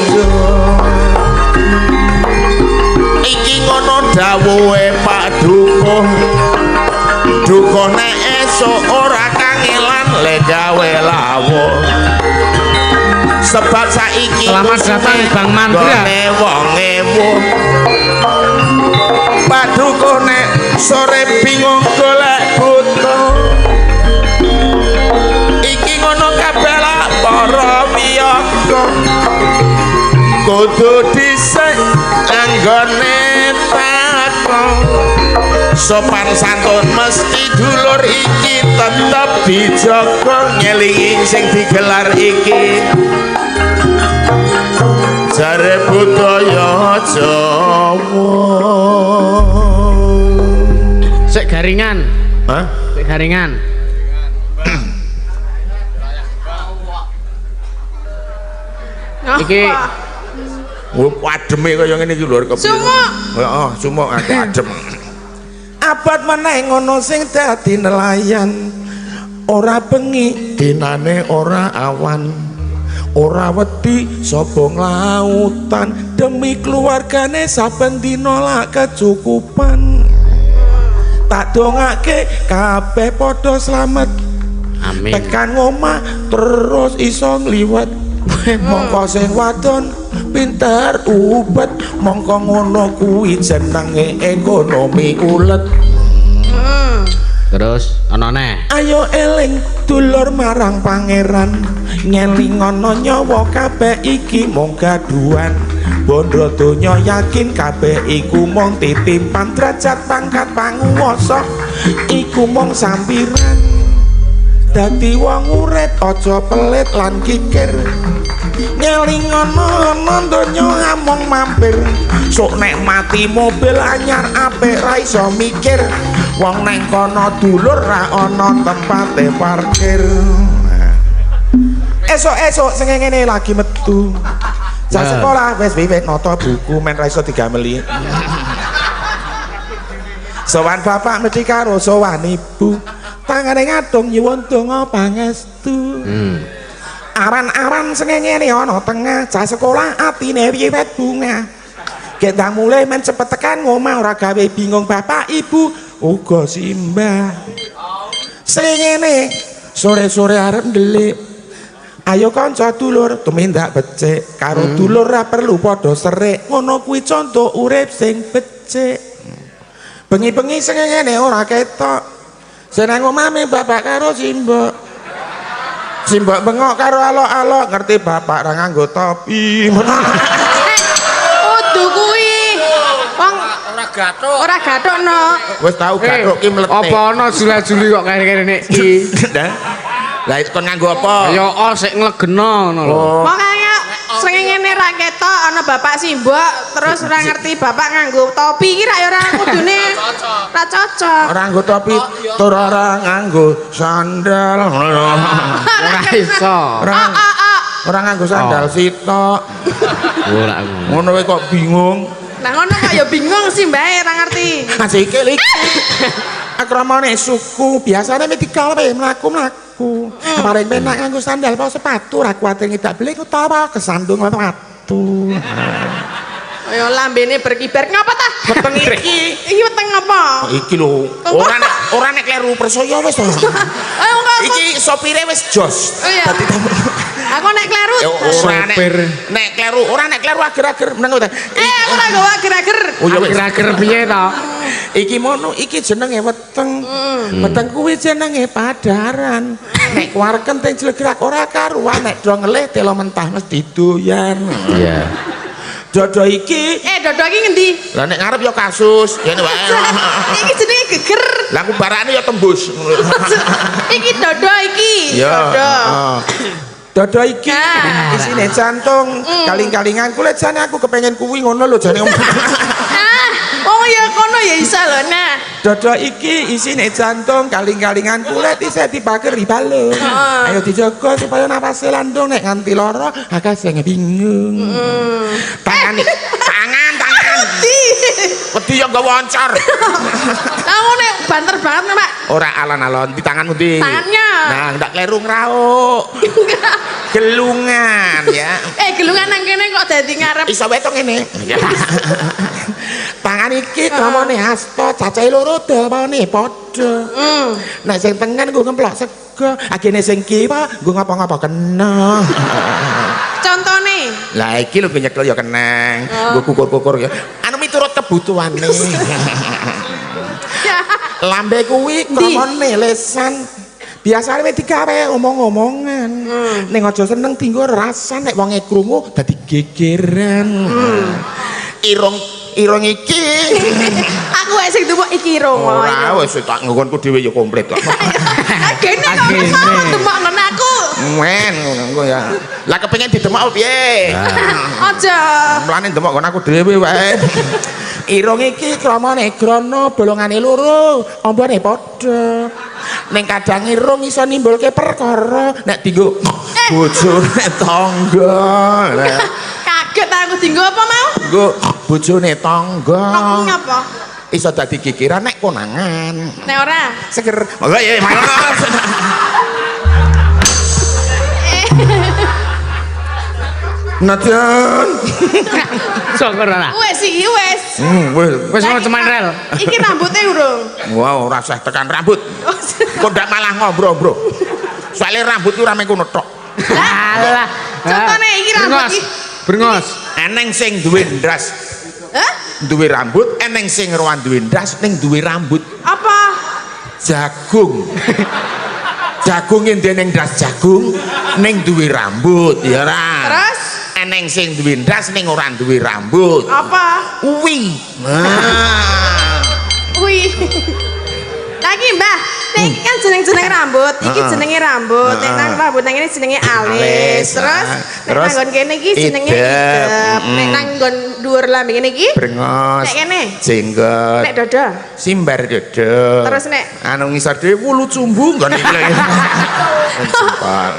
iki ngono dawuhe Pak Dukuh Dukuh nek esuk ora kangelan le gawe lawuh sebab saiki Selamat datang Bang Mandra. wong ewu Pak Dukuh nek sore bingung golek butuh iki ngono kabeh lah para wiyaka kudu dhisik anggone takon sopan santun mesti dulur iki tetep dijaga ngelingi sing digelar iki jare budaya Jawa Sik garingan. hah Sik garingan. Iki ademe kaya ngene iki lho kepiye. Sumuk. Heeh, sumuk akeh adem. Abad meneh ngono sing dadi nelayan. Ora bengi, dinane ora awan. Ora wedi sapa nglautan demi keluargane saben dina lak kecukupan. Tak dongake kabeh padha slamet. amin. Tekan ngomah terus iso ngliwet mongko sing wadon pinter ubet mongko ngono kuwi jenenge ekonomi ulet. Terus ana neh. Ayo eling dulur marang pangeran ngeling ana nyawa kabeh iki mung gaduhan bondo donya yakin kabeh iku mung titimpan derajat pangkat panguwasa iku mung sampiran dadi wong urip aja pelit lan kikir ngeling ana donya among mampir sok nek mati mobil anyar apik ra iso mikir wong neng kono dulur ra ana tempate parkir. Esok-esok sing ngene lagi metu. Sak sekolah wis wiwit nata buku men ra iso digameli. Sowan bapak mesti karo sowan ibu. Tangane ngadung nyuwun donga pangestu. Aran-aran sing ngene ana tengah cah sekolah atine wiwit bunga. Kita mulai men cepet tekan ngomah ora gawe bingung bapak ibu uga simbah srengene sore-sore arep ndelik ayo kanca dulur tumindak becik karo dulur ra perlu padha serik ngono kuwi contoh urip sing becik bengi-bengi srengene ora ketok seneng omah bapak karo simbok bengok karo alok-alok ngerti bapak ra nganggo topi ora gathokno. Wis tau gathok ki mlete. Apa ana jula-juli kok kene iki? Lah itu kon nganggo apa? Ya sik nglegena ngono lho. Makanya srengenge ra ketok ana bapak simbok terus ora ngerti bapak nganggo topi iki ora kudune ra cocok. Ora nganggo topi tur ora nganggo sandal. Ora iso. Ora nganggo sandal sitok. Ora ngono kowe kok bingung. Nah ngono kok ya bingung sih Mbak, ora ngerti. Asike iki. Akramane suku biasane medikal wae mlaku-mlaku. Paling penak nganggo sandal apa sepatu ra kuwatir ngidak belik utawa kesandung watu. Kaya lambene berkibar ngapa ta? Weteng iki. Iki weteng apa? Iki lho. Ora nek kleru persoyo wis to. Ayo kok. Iki sopire wis jos. Oh iya. Aku nek kleru. Nek kleru, ora nek kleru ager-ager meneng ta. Ora go ager-ager. Oh ya wis. Ager-ager piye to? Iki mono, iki jenenge weteng. Weteng kuwi jenenge padaran. Nek warken teng jlegrak ora karuan nek do ngelih telo mentah mesti doyan. Iya. Dodo iki. Dodo iki ngendi? Lah nek ngarep ya kasus, kene wae. Iki jenenge geger. Lah kubarane ya tembus. Iki dodo iki. Dodo. Dodo iki isine jantung, kaling-kalingan kulit jane aku kepengen kuwi ngono lho jane. Oh ya kono ya iso lho nah. Dodo iki isine jantung, kaling-kalingan kulit isih dipager balung. Ayo dijaga supaya napase landung nek nganti lara akeh sing bingung. Tangan. Wedi yo nggawa oncar. Aku nek banter banget Pak. Ora alon-alon di tanganmu ndi? Tangannya. Nah, ndak kleru ngrauk. Gelungan ya. Gelungan nang kene kok dadi ngarep. Iso wae to ngene. Tangan iki kamane hasta, cacahe loro dawane padha. Nek sing tengen nggo ngemplok sego, agene sing kiwa nggo ngapa-ngapa kena. Contone. Lah iki lho nyekel ya keneng, nggo kukur-kukur ya. Anu miturut kebutuhane. Lambe kuwi kamane lesan. Biasane wis digawe omong-omongan. Ning aja seneng dienggo rasan nek wonge krungu dadi gegeran. Irung iki. Aku wae sing tuwek iki irung. Ora wis tak nggonku dhewe ya komplit kok. Kene kok demok ngene aku. Men ngono ya. Lah kepengin didemok piye? Aja. Mlane demok kon aku dhewe wae. Irung iki kramane grana bolongane loro, ambane padha. Ning kadang irung iso nimbulke perkara nek dienggo bojone tangga. Kaget aku dienggo apa mau? Nggo bojone tangga. Nang apa? Iso dadi kikiran nek konangan. Nek ora. Seger. Monggo ya, monggo. Najan. Syukur ora. Wes iki wes. Wis cuman rel. Iki rambutnya urung. Wow, ora usah tekan rambut. Kok ndak malah ngombro, Bro. Soale rambut ku ora mengko netok. Alah, Contone iki rambut iki. Brengos. Eneng sing duwe ndas Hah? duwe rambut, eneng sing ora duwe ndas ning duwe rambut. Apa? Jagung. Jagung ende ning ndas jagung ning duwe rambut ya ora. Terus? Eneng sing duwe ndas ning ora duwe rambut. Apa? Uwi. Nah. Wih. Lagi Mbah, nek iki kan jeneng rambut, iki jenenge rambut. Nek nang rambut nang ngene jenenge alis. Terus nek nang nggon kene iki jenenge idep. Nek nang nggon dhuwur lambe kene iki Brengos. nek kene Jenggot. nek dada. Simbar dodo. Terus nek anu ngisor dhewe wulu cumbu nggon iki lho. Simpel.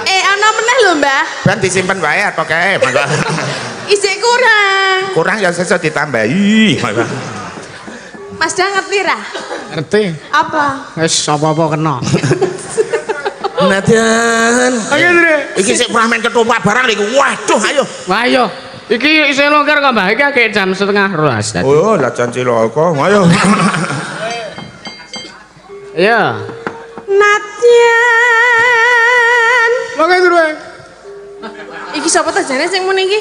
ana meneh lho Mbah. Ben disimpen wae apa kae, monggo. Isih kurang. Kurang ya sesuk ditambahi. Monggo. Mas dah ngerti ra? Ngerti? Apa? Wis apa-apa kena. Nadian. Ayo, Dre. Iki sik pramen ketoprak barang niku. Waduh, ayo. Wah, ayo. Iki isih longgar kok, Mbah. Iki agek jam 12:30 tadi. Oh, lah jan cilaka. Ayo. Iya. Nadian. Oke, Dre. Iki sapa ta jane sing muni iki?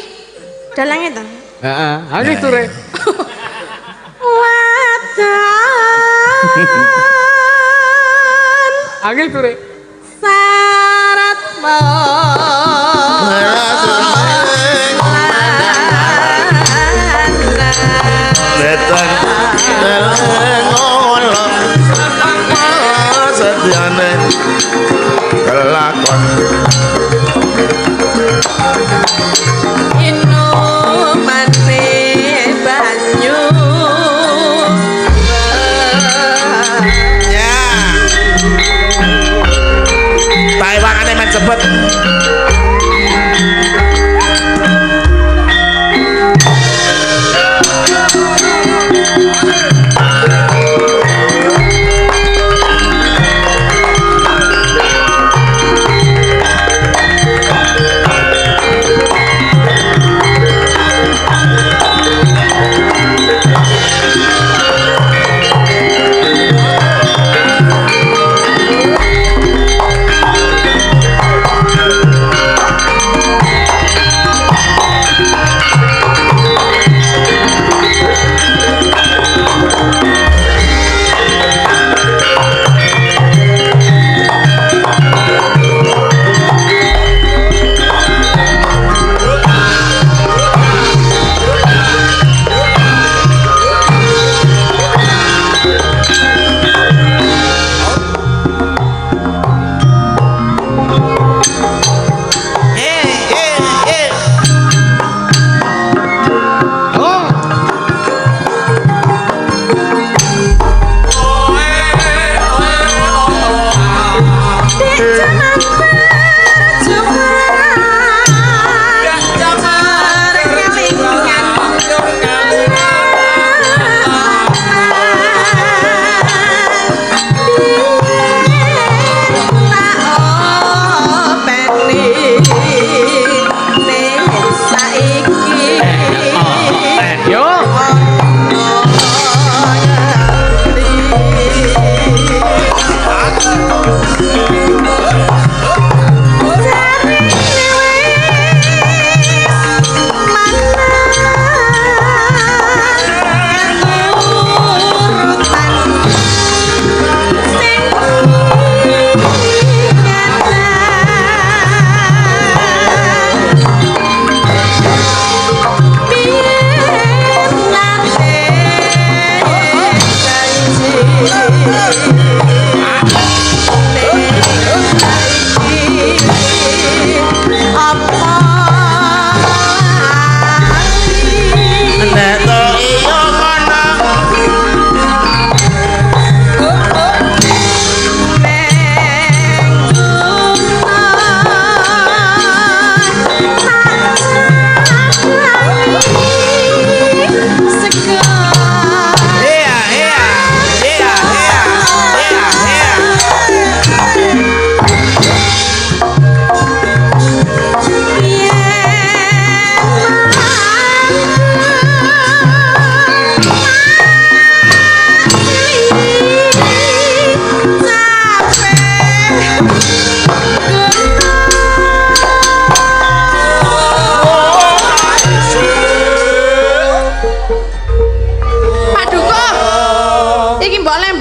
Dalange ta? Heeh, ayo Dre. Wadan. Ayo Dre. Syarat Netan ngolong sediane kelakon inumane banyu ya taiwangane men cepet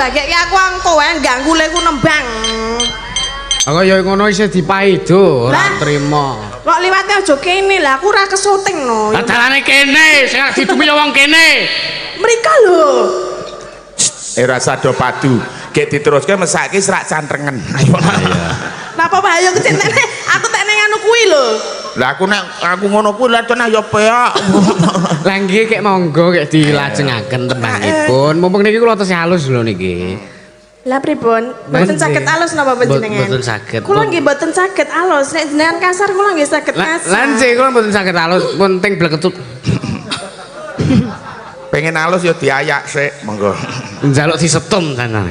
bageke aku angko wae ganggu leku nembang. Aku ya ngono isih dipaido, ora Lah. trima. Kok liwate aja kene lah, aku ora kesuting no. Lah dalane kene, sing didumi wong kene. Mriko lho. Rasa do padu. Gek diteruske mesake serak cantrengen. Ayo. Napa bahaya kecil nenek? Aku tak neng anu kuwi lho. Lah aku ngono kuwi lah cenah ya peak. Lah nggih kek monggo kek dilajengaken tembangipun. Mumpung niki kula tesih halus lho niki. Lah pripun? Mboten saged alus napa panjenengan? Mboten saged. Kula nggih mboten saged alus. Nek jenengan kasar kula nggih saged kasar. Lan sik kula mboten saged halus, penting bleketut. Pengen halus ya diayak sik, monggo. Njaluk disetum tenan.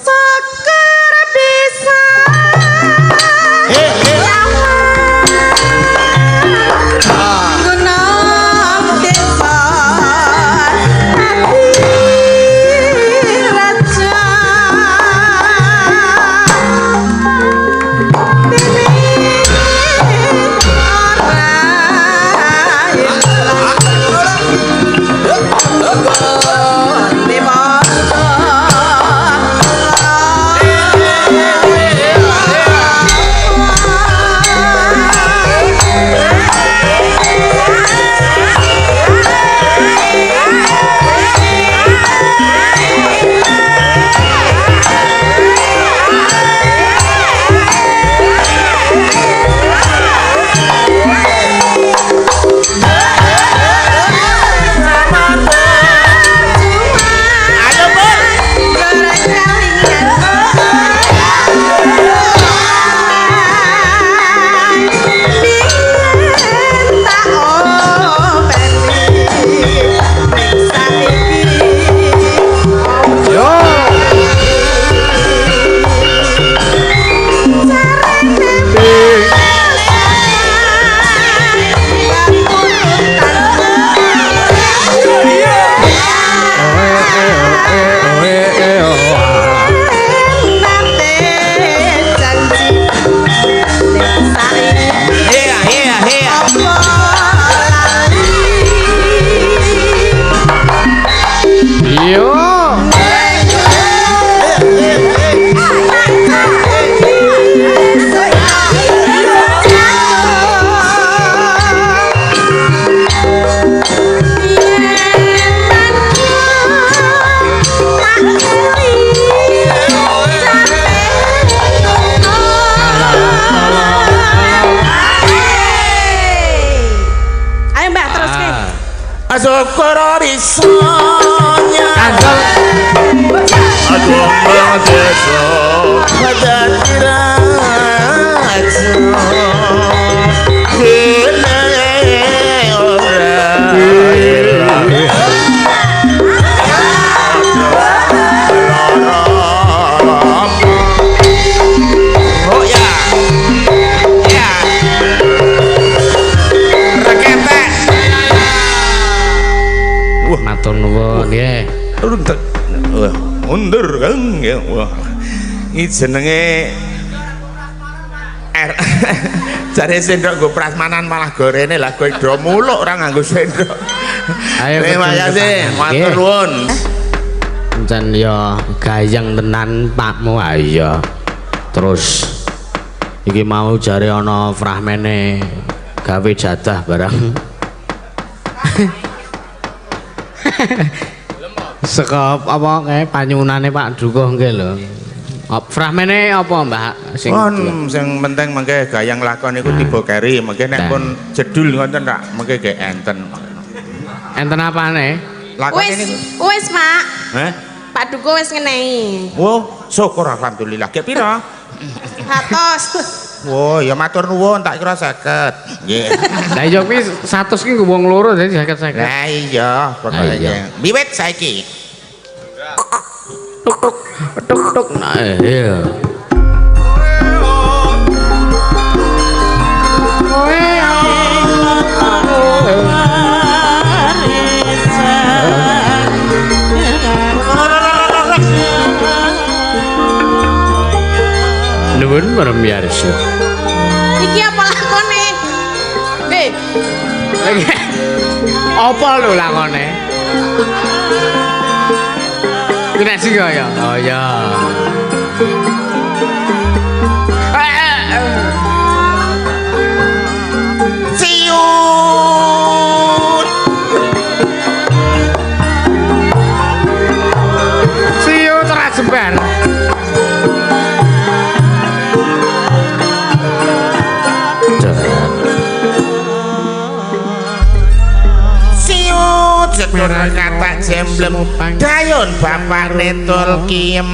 Syukur bisa. Gunung desa hati raja. Syukur bisa nyandel aduh desa padati raja kene ora oh ya ya reketek Matur nuwun nggih. Mundur kan ya. Wah. Iki jenenge jare sendok nggo prasmanan malah gorene lah kowe do muluk ora nganggo sendok. Ayo terima kasih, matur nuwun. Jan ya gayeng tenan Pakmu ayo. Terus iki mau jare ana fragmene gawe jadah barang. Saka apa kae panyunane Pak Dukuh nggih lho. Fragmene apa Mbak sing sing penting mengke gayang lakon iku tiba keri mengke nek pun jedul ngoten tak mengke ge enten. Enten apane? Lakon ini Wis, Pak. Heh? Pak Dukuh wis ngenehi. Wo, syukur alhamdulillah. Ge pira? 100. Wo, ya matur nuwun tak kira 50. Nggih. Lah iya kuwi 100 ki nggo wong loro dadi 50. Lah iya, pokoke. Wiwit saiki. Tuk tuk tuk tuk. Nah, iya. Nuwun maremiyarsa. Iki apa lakone? Apa lho lakone? Kena sih ya. Oh ya. Siut. Siut ora jembar. Sedur kata jemblem dayon bapak netul kiem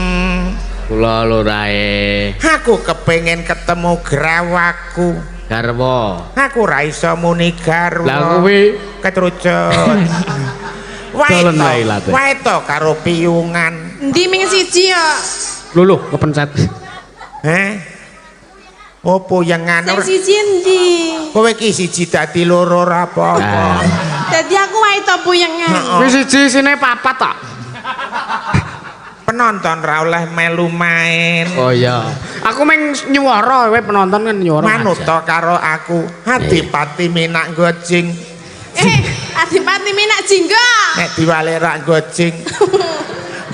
Kula lurae aku kepengen ketemu gerawaku garwa. aku ra iso muni garwa Lah kuwi ketrucut Dolen wae lah, Teh. wae to karo piyungan Endi ming siji ya? luluh kepencet. opo yang nganu Sing siji endi? kowe ki siji dadi loro ora apa-apa Dadi aku wae to puyengan. Wis siji sine papat tok. penonton ra oleh melu main Oh iya. Aku meng nyuwara kowe penonton kan nyuwara. manut to karo aku Adipati Minak Gojing Adipati Minak Jingga. nek diwale rak gojing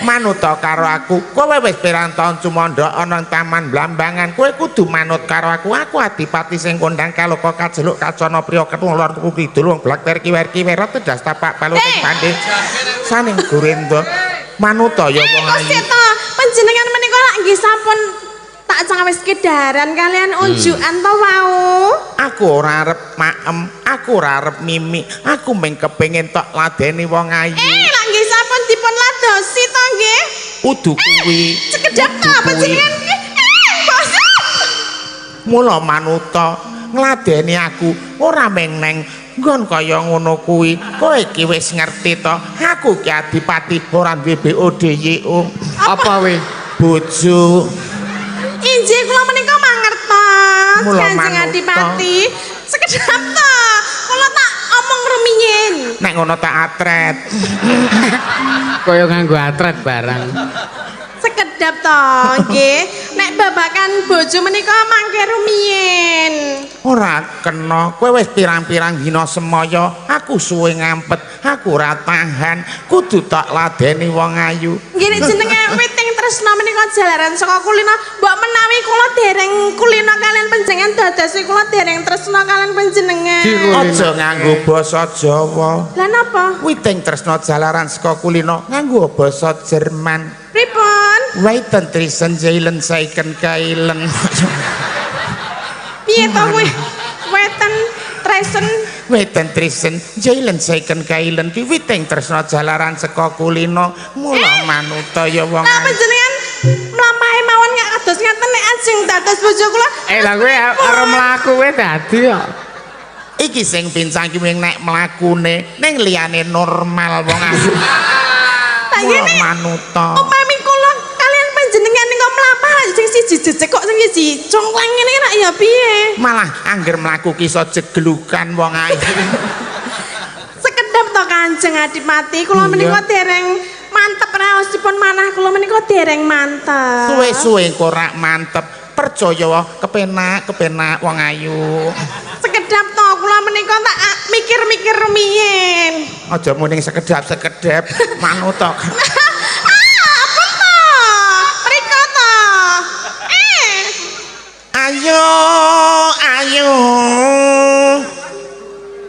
manut to karo aku kowe wis pirang taun sumandha ana ing taman Blambangan kowe kudu manut karo aku adipati sing kondang kaloka kajeluk kacana priya ketulur tuku kidul wong blak ter kiwer-kiwer tedas tapak palu ing pande saning gurenda manut to ya wong ayu Kok to panjenengan menika lak nggih sampun tak caweske daran kalian unjukan to wau. aku ora arep maem aku ora arep mimi aku mung kepengin tok ladeni wong ayu Lak nggih sampun dipun ladosi to nggih. kudu kuwi Sekedap to panjenengan nggih. Bos. mula manuta ngladeni aku ora meng neng nggon kaya ngono kuwi kowe iki wis ngerti to aku ki adipati ora duwe BODYO Apa we? bojo Injih kula menika mangertos Mula Kanjeng manut Adipati. Sekedap to. Kula tak omong rumiyin. nek ngono tak atret Kaya nganggo atret barang. Sekedap to nggih. Nek babakan bojo menika mangke rumiyin. ora kena kowe wis pirang-pirang dina semaya aku suwe ngampet aku ora tahan kudu tak ladeni wong ayu Nggih nek jenenge witing tresna menika jalaran saka kulina mbok menawi kula dereng kulina kalian panjenengan dadosi kula dereng tresna kalian panjenengan. aja nganggo basa Jawa Lah napa? witing tresna jalaran saka kulino nganggo basa Jerman Pripun? Weiten trisen jailen saiken kailen Piye to kuwi? Weten tresen Weiten trisen jailen saiken kailen ki witing tresna jalaran saka kulino mula manuta ya wong Lah panjenengan mlampahi mawon gak kados ngaten nek ajeng dados bojo kula. Lah kowe arep mlaku kowe dadi kok. iki sing pincang ki wing nek mlakune ning liyane normal wong ayu Tak mula ngene. manuta Upami kula kalian panjenengan ning mlampah sing siji jejeg kok sing siji congklang ngene rak ya piye? malah angger mlaku ki iso jeglukan wong ayu Sekedap to Kanjeng Adipati, kula menika dereng mantep raosipun manah kula menika dereng mantep. suwe-suwe kok rak mantep percaya kepenak wong ayu Sekedap to kula menika tak mikir-mikir rumiyin. aja muni sekedap-sekedap manut to Apa to? Mriko to. ayo ayo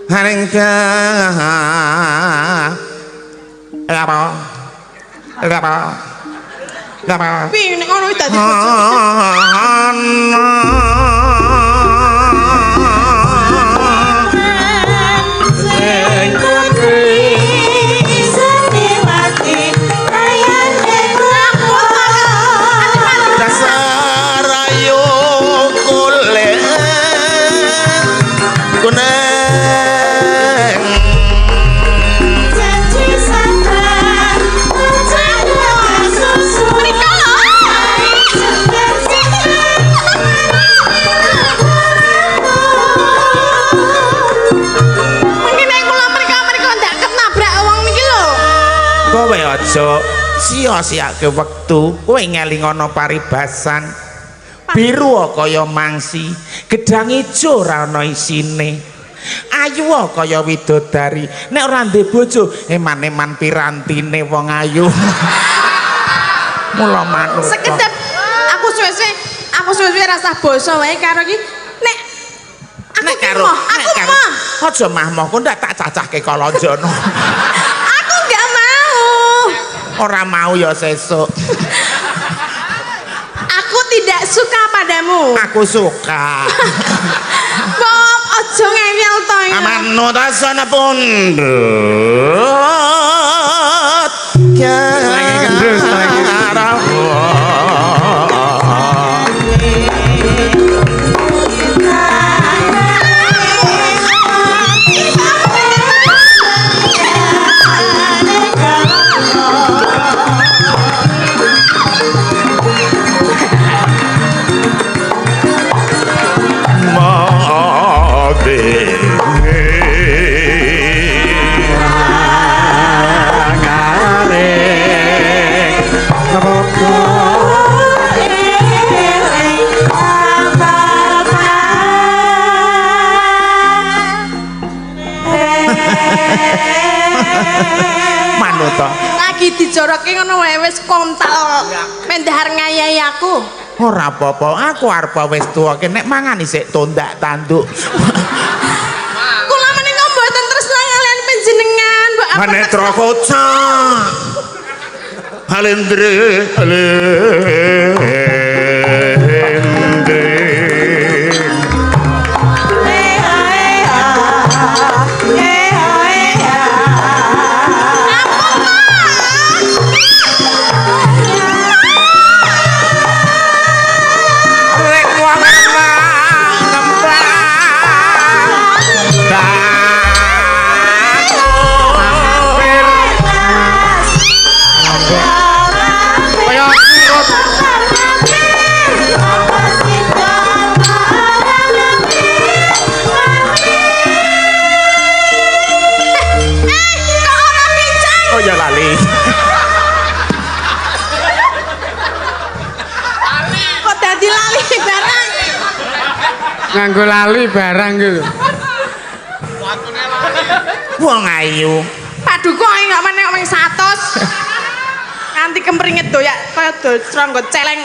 haring apa Piye nek ngono dadi bojo? dasar ayo kulen kuning kowe aja sia-siake wektu kowe ngelingono paribasan biru kaya mangsi gedang ijo ora ana isine ayu kaya widodari nek ora ndek bojo eman-eman pirantine wong ayu mula manut sekedap aku suwe-suwe rasa basa wae karo iki nek nek karo aja mah kok ndak tak cacahke kalonjono aku enggak mau ora mau ya sesuk aku tidak suka padamu aku suka kok aja ngewel to iki manut asana pundut lagi gendus lagi lagi dijoroke ngono wae wis kontal pendahar ngayahi aku ora apa-apa aku arep wis tuwa nek mangan isik tondak tanduk kula menika mboten tresna kalian panjenengan mbok apa Netra Koca Halendre nganggo lali barang gitu wong ayu paduka enggak meneh wong 100 nganti kempringet doyak kaya serangga celeng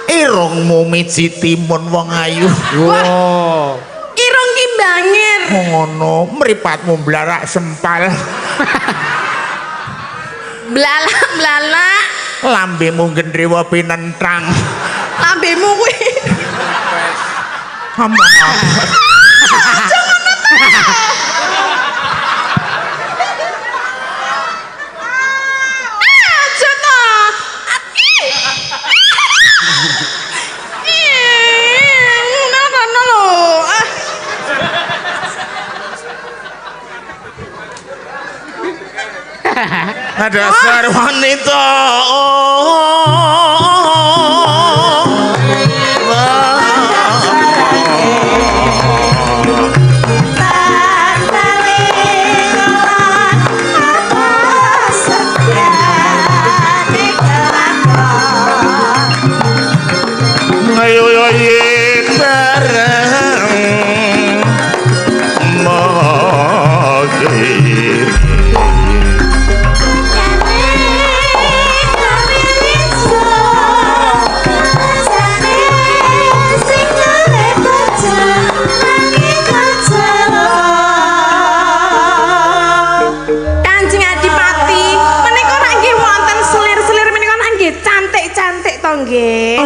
irungmu miji timun wong ayu wow irung ki bangir ngono mripatmu blarak sempal blalak lambemu gendrewa pinentrang lambemu kuwi Aman. Ada dasar wanita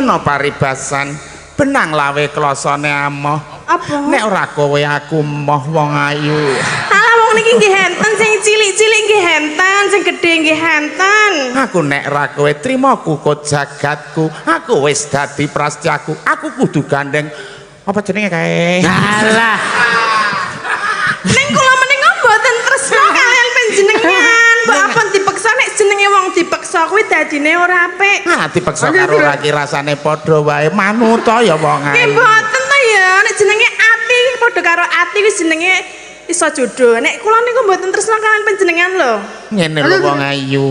ana paribasan benang lawe klosone amoh apa nek ora kowe aku moh wong ayu alah wong niki nggih henten sing cilik-cilik nggih henten sing gedhe nggih henten aku nek ora kowe trima kukut jagatku aku wis dadi prasetyaku aku kudu gandeng apa jenenge kae alah ning kula menika mboten tresna kalian panjenengan mbok apa dipeksa nek jenenge wong dipeksa kuwi dadine ora apik ah dipeksa karo laki rasane padha wae manut ya wong ayu nggih mboten to ya nek jenenge ati padha karo ati wis jenenge iso jodoh nek kula niku mboten tresna kalian panjenengan lho ngene lho wong ayu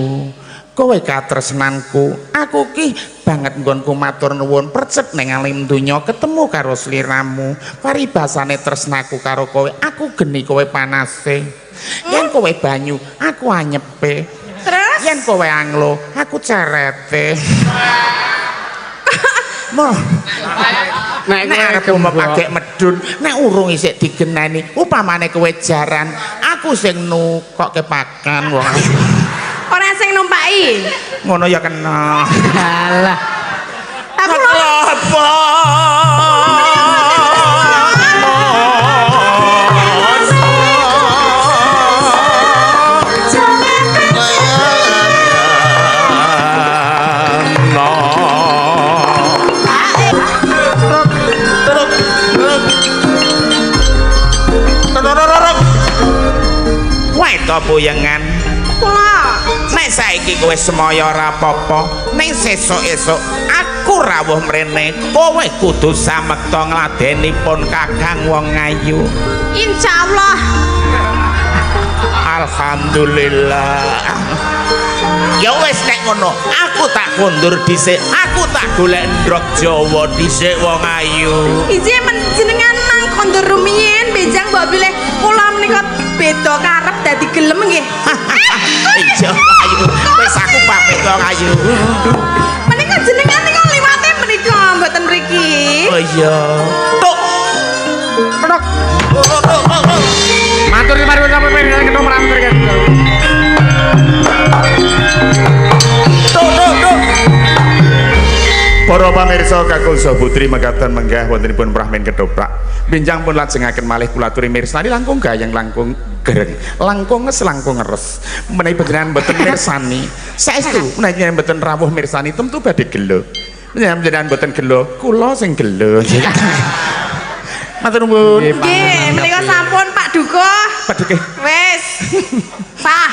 kowe katresnanku. Aku ki banget nggonku matur nuwun percet ning alim donya ketemu karo sliramu. Paribasane tresnaku karo kowe, aku geni kowe panase. Yen kowe banyu, aku anyepe. Terus Yen kowe anglo, aku cerete. Moh. Nek arep mepake medun, nek urung isik digenani, upamane kowe jaran, aku sing nukokke pakan wong. ora sing numpaki. Ngono ya kena. Alah. Aku lho Apa? Puyengan kula. nek saiki kowe semaya ora apa-apa ning sesuk-esuk aku rawuh mrene kowe kudu samekta ngladenipun Kakang wong ayu. Insyaallah. Alhamdulillah. Ya wis nek ngono aku tak kondur dhisik, aku tak golek ndrok Jawa dhisik wong ayu. Iji jenengan nang kondur rumiyin benjang mbok bilih kula menika beda karep dadi gelem nggih. Iya ayu. Wis aku pamit wong ayu. Menika jenengan nika liwate menika mboten mriki. Oh iya. Tuk. Pedok. Matur di mari sampe pengen ketemu matur kan. Tuk. Para pamirsa kakung saha putri mekaten menggah wontenipun Brahmin Ketoprak. Benjang pun lajengaken malih kula aturi mirsani langkung gayeng langkung gereng, langkung nges langkung ngeres. Menawi panjenengan mboten mirsani, saestu menawi panjenengan mboten rawuh mirsani tentu badhe gelo. Menawi panjenengan mboten gelo, kula sing gelo. Matur nuwun. Nggih, menika sampun Pak Dukuh. Paduke. Wis. Sah.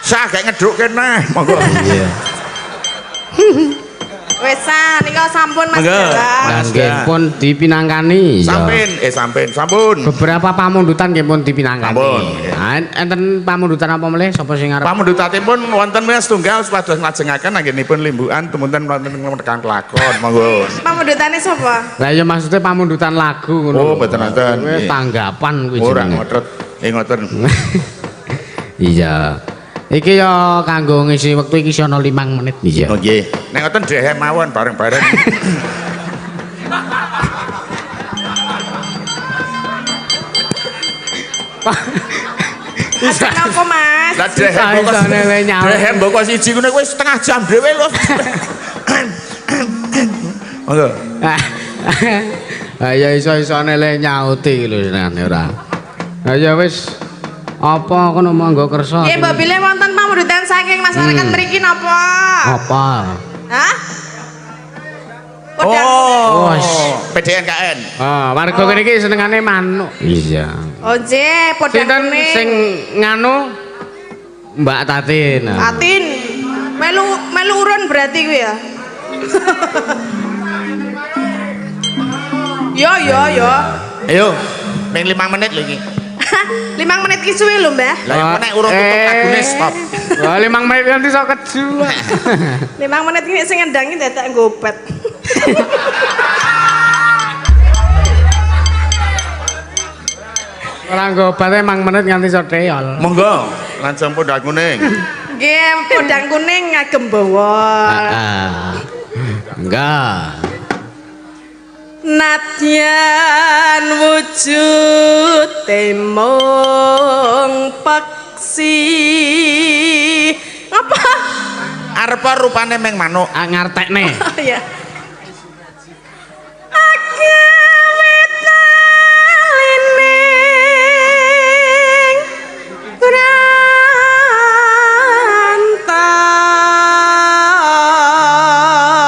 Sah gek ngeduk kene. Monggo. Iya. Wis nika sampun Mas Monggo. Bella. Nggih pun dipinangkani. Sampun. Beberapa pamundutan nggih pun dipinangkani. Sampun. Enten pamundutan apa meneh sapa sing arep? Pamundutanipun wonten menas tunggal supados nglajengaken anggenipun limbukan temunten wonten tekan kelakon. Monggo. Pamundutane sapa? Lah ya maksudnya pamundutan lagu Oh, ngono. mboten wonten. Wis tanggapan kuwi Ora jenenge. ngotret. Ngoten. Iya. Iki ya kanggo ngisi wektu iki ana 5 menit iya. Oh nggih. Nek ngoten dhewe mawon bareng-bareng. Ada napa Mas? Lah dhewe Isane le nyaut. Dhewe mbok siji ngene wis setengah jam dhewe lho. Monggo. Ah ya iso-isone le nyauti lho senane ora. Ha ya wis apa kono monggo kersa. Nggih, mbok bilih wonten pamundutan saking masyarakat mriki napa? Apa? Hah? Kodang. Oh, Wes. PDNKN. Ah, warga kene iki senengane manuk. Iya. Oh, nggih, podang Sinten kuning. sing nganu Mbak Tatin. Atin. Melu urun berarti kuwi ya. Yo. Ayo, ping 5 menit lho iki. 5 menit ki suwe lho, Mbah. Lah iku nek urung tutup lagune stop. Wah, 5 menit nanti iso keju. 5 menit ki sing ngendangi dadak ngopet. Ora ngobate 5 menit nganti iso teol. Monggo, langsung podang kuning. Nggih, podang kuning ngagem bawon. Enggak. Nadyan wujud temong peksi. Apa? Arep rupane meng manuk. Ngartekne. Oh ya. Agawet nalining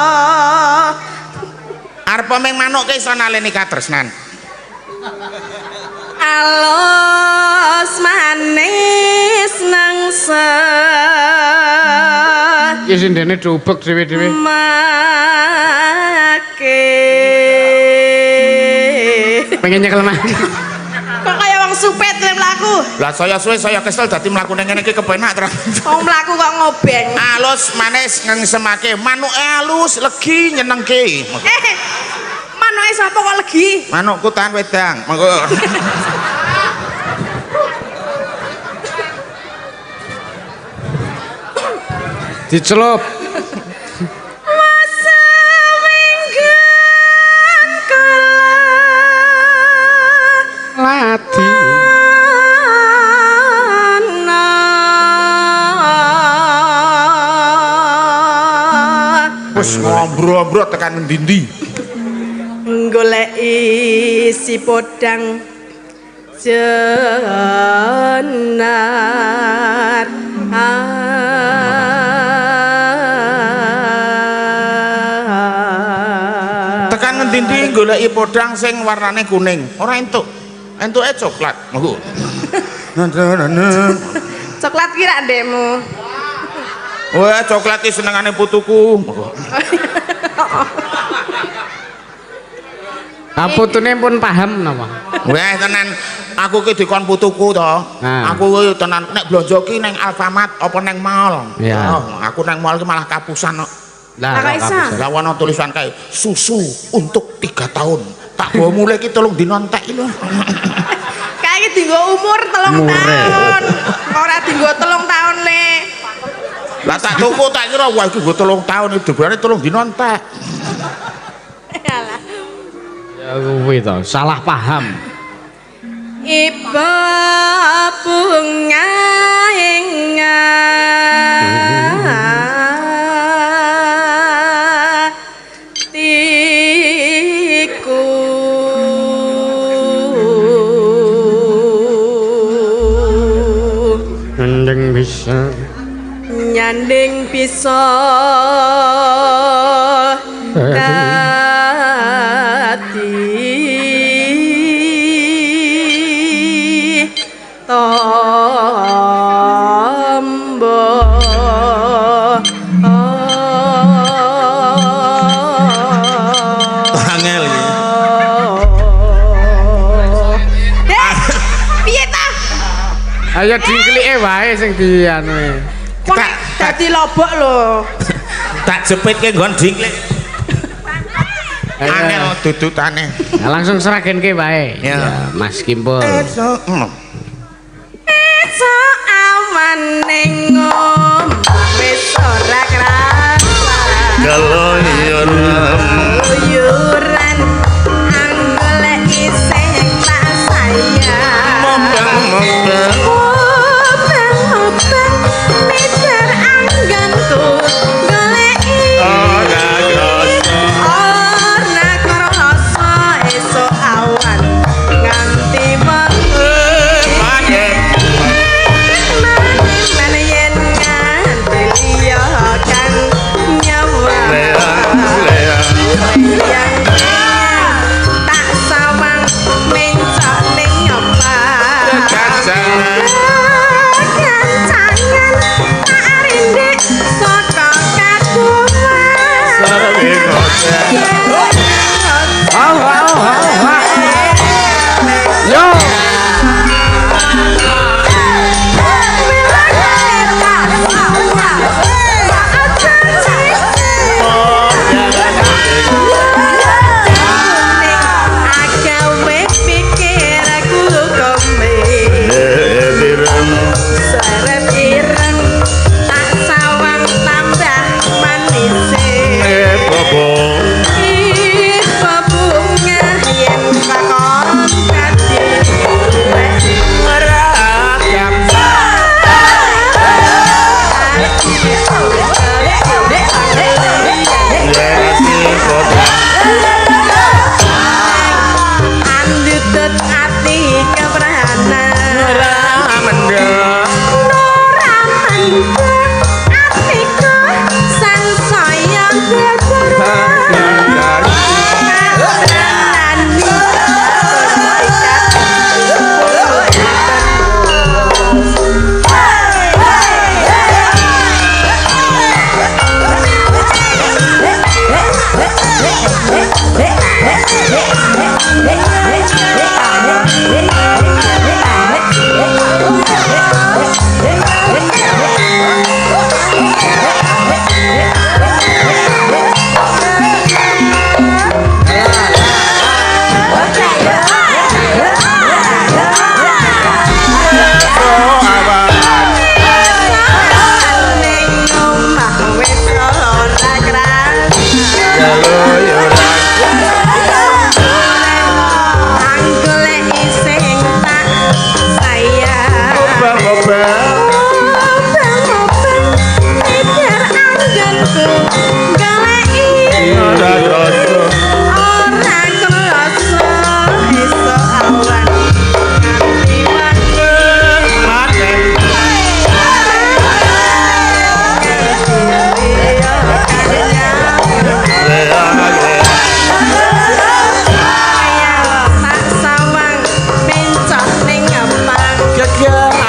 rantah. Arep meng manuk ke iso naleni katresnan. Alos manis nangsa Ya sindene dobek dhewe-dhewe. make Pengen nyekel mah. kok kaya wong supet lem laku Lah saya suwe saya kesel dadi mlaku ning ngene iki kepenak terus. Wong mlaku kok ngobeng. Alus manis ngengsemake, manuke alus legi nyenengke. Manuke sapa kok legi? Manukku tahan wedang. Mengko. Dicelup. Lati. Wis ngombro-ombro tekan ngendi-endi. Goleki si podang jenar. Tekan ngendi-endi goleki podang sing warnane kuning. Ora entuk. Entuke coklat. Monggo. Coklat kira ndekmu. Wah, coklat iki senengane putuku. Putune pun paham napa? Wah, tenan aku ki dikon putuku to. Aku tenan nek blonjo ki ning Alfamart apa ning mall. Ya. Aku ning mall ki malah kapusan kok. Lah kok bisa? Lah ono tulisan kae susu untuk 3 tahun. Tak bawa mulai ki 3 dina entek lho. Kae iki dienggo umur 3 tahun. Ora dienggo 3 tahun le. Lah tak tuku tak kira wah iki nggo 3 tahun hidup-hidup 3 dina entek. Yalah. Ya kuwi to, salah paham. Iba bunga tiku Nendeng bisa. nyanding bisa dadi tombo Angel iki. Piye ta? Ayo dingklike wae sing di anu. Kok nek dadi lobok lho. Tak jepitke nggon dingklik. Angel dudutane. Nah, langsung seragenke wae. Ya. Mas Kimpul. Esok awan ning ngom wis ora krasa. Uyuran anggolek isih tak sayang. Obeng mister angganku goleki ora krasa esok awan nganti wengi mana yen nganti liya kan nyawa yang tak sawang mencok ning nyoba kancangan tak rindik saka Yo. agawe pikir aku kome sarep ireng tak sawang tambah manis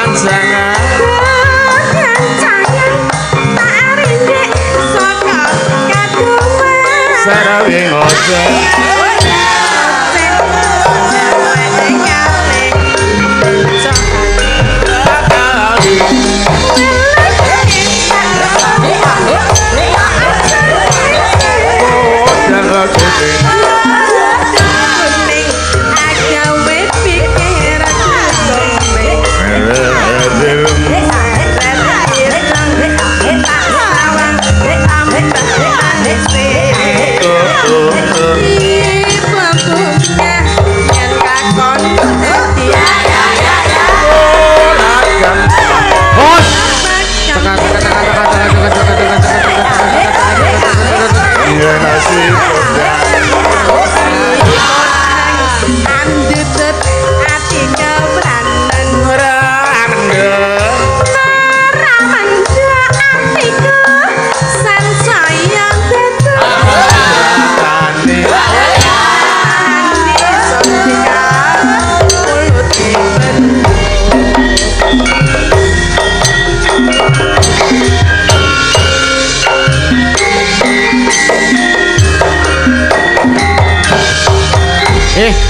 Kancangan Kancangan tak rindik saka kadungan Sarawi ngoceh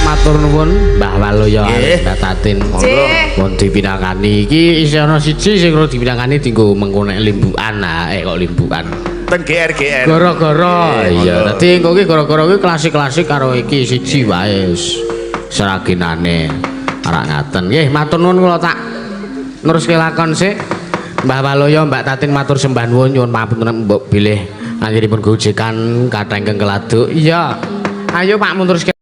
Matur nuwun Mbah Waloyo Mbak Tatin. Pun dipinangani iki isih ana siji sing karo dipinangani dienggo mengko nek limbukan. Kok limbukan. Ten GR. Gara-gara iya. Dadi engko iki gara-gara kuwi klasik-klasik karo iki siji wae seraginane. Arak ngaten. Nggih, matur nuwun kula tak neruske lakon sik. Mbah Waloyo Mbak Tatin matur sembah nuwun nyuwun pamunten mbok bilih anggenipun gojekan kathah ingkang keladuk. Iya. Ayo Pak mun teruske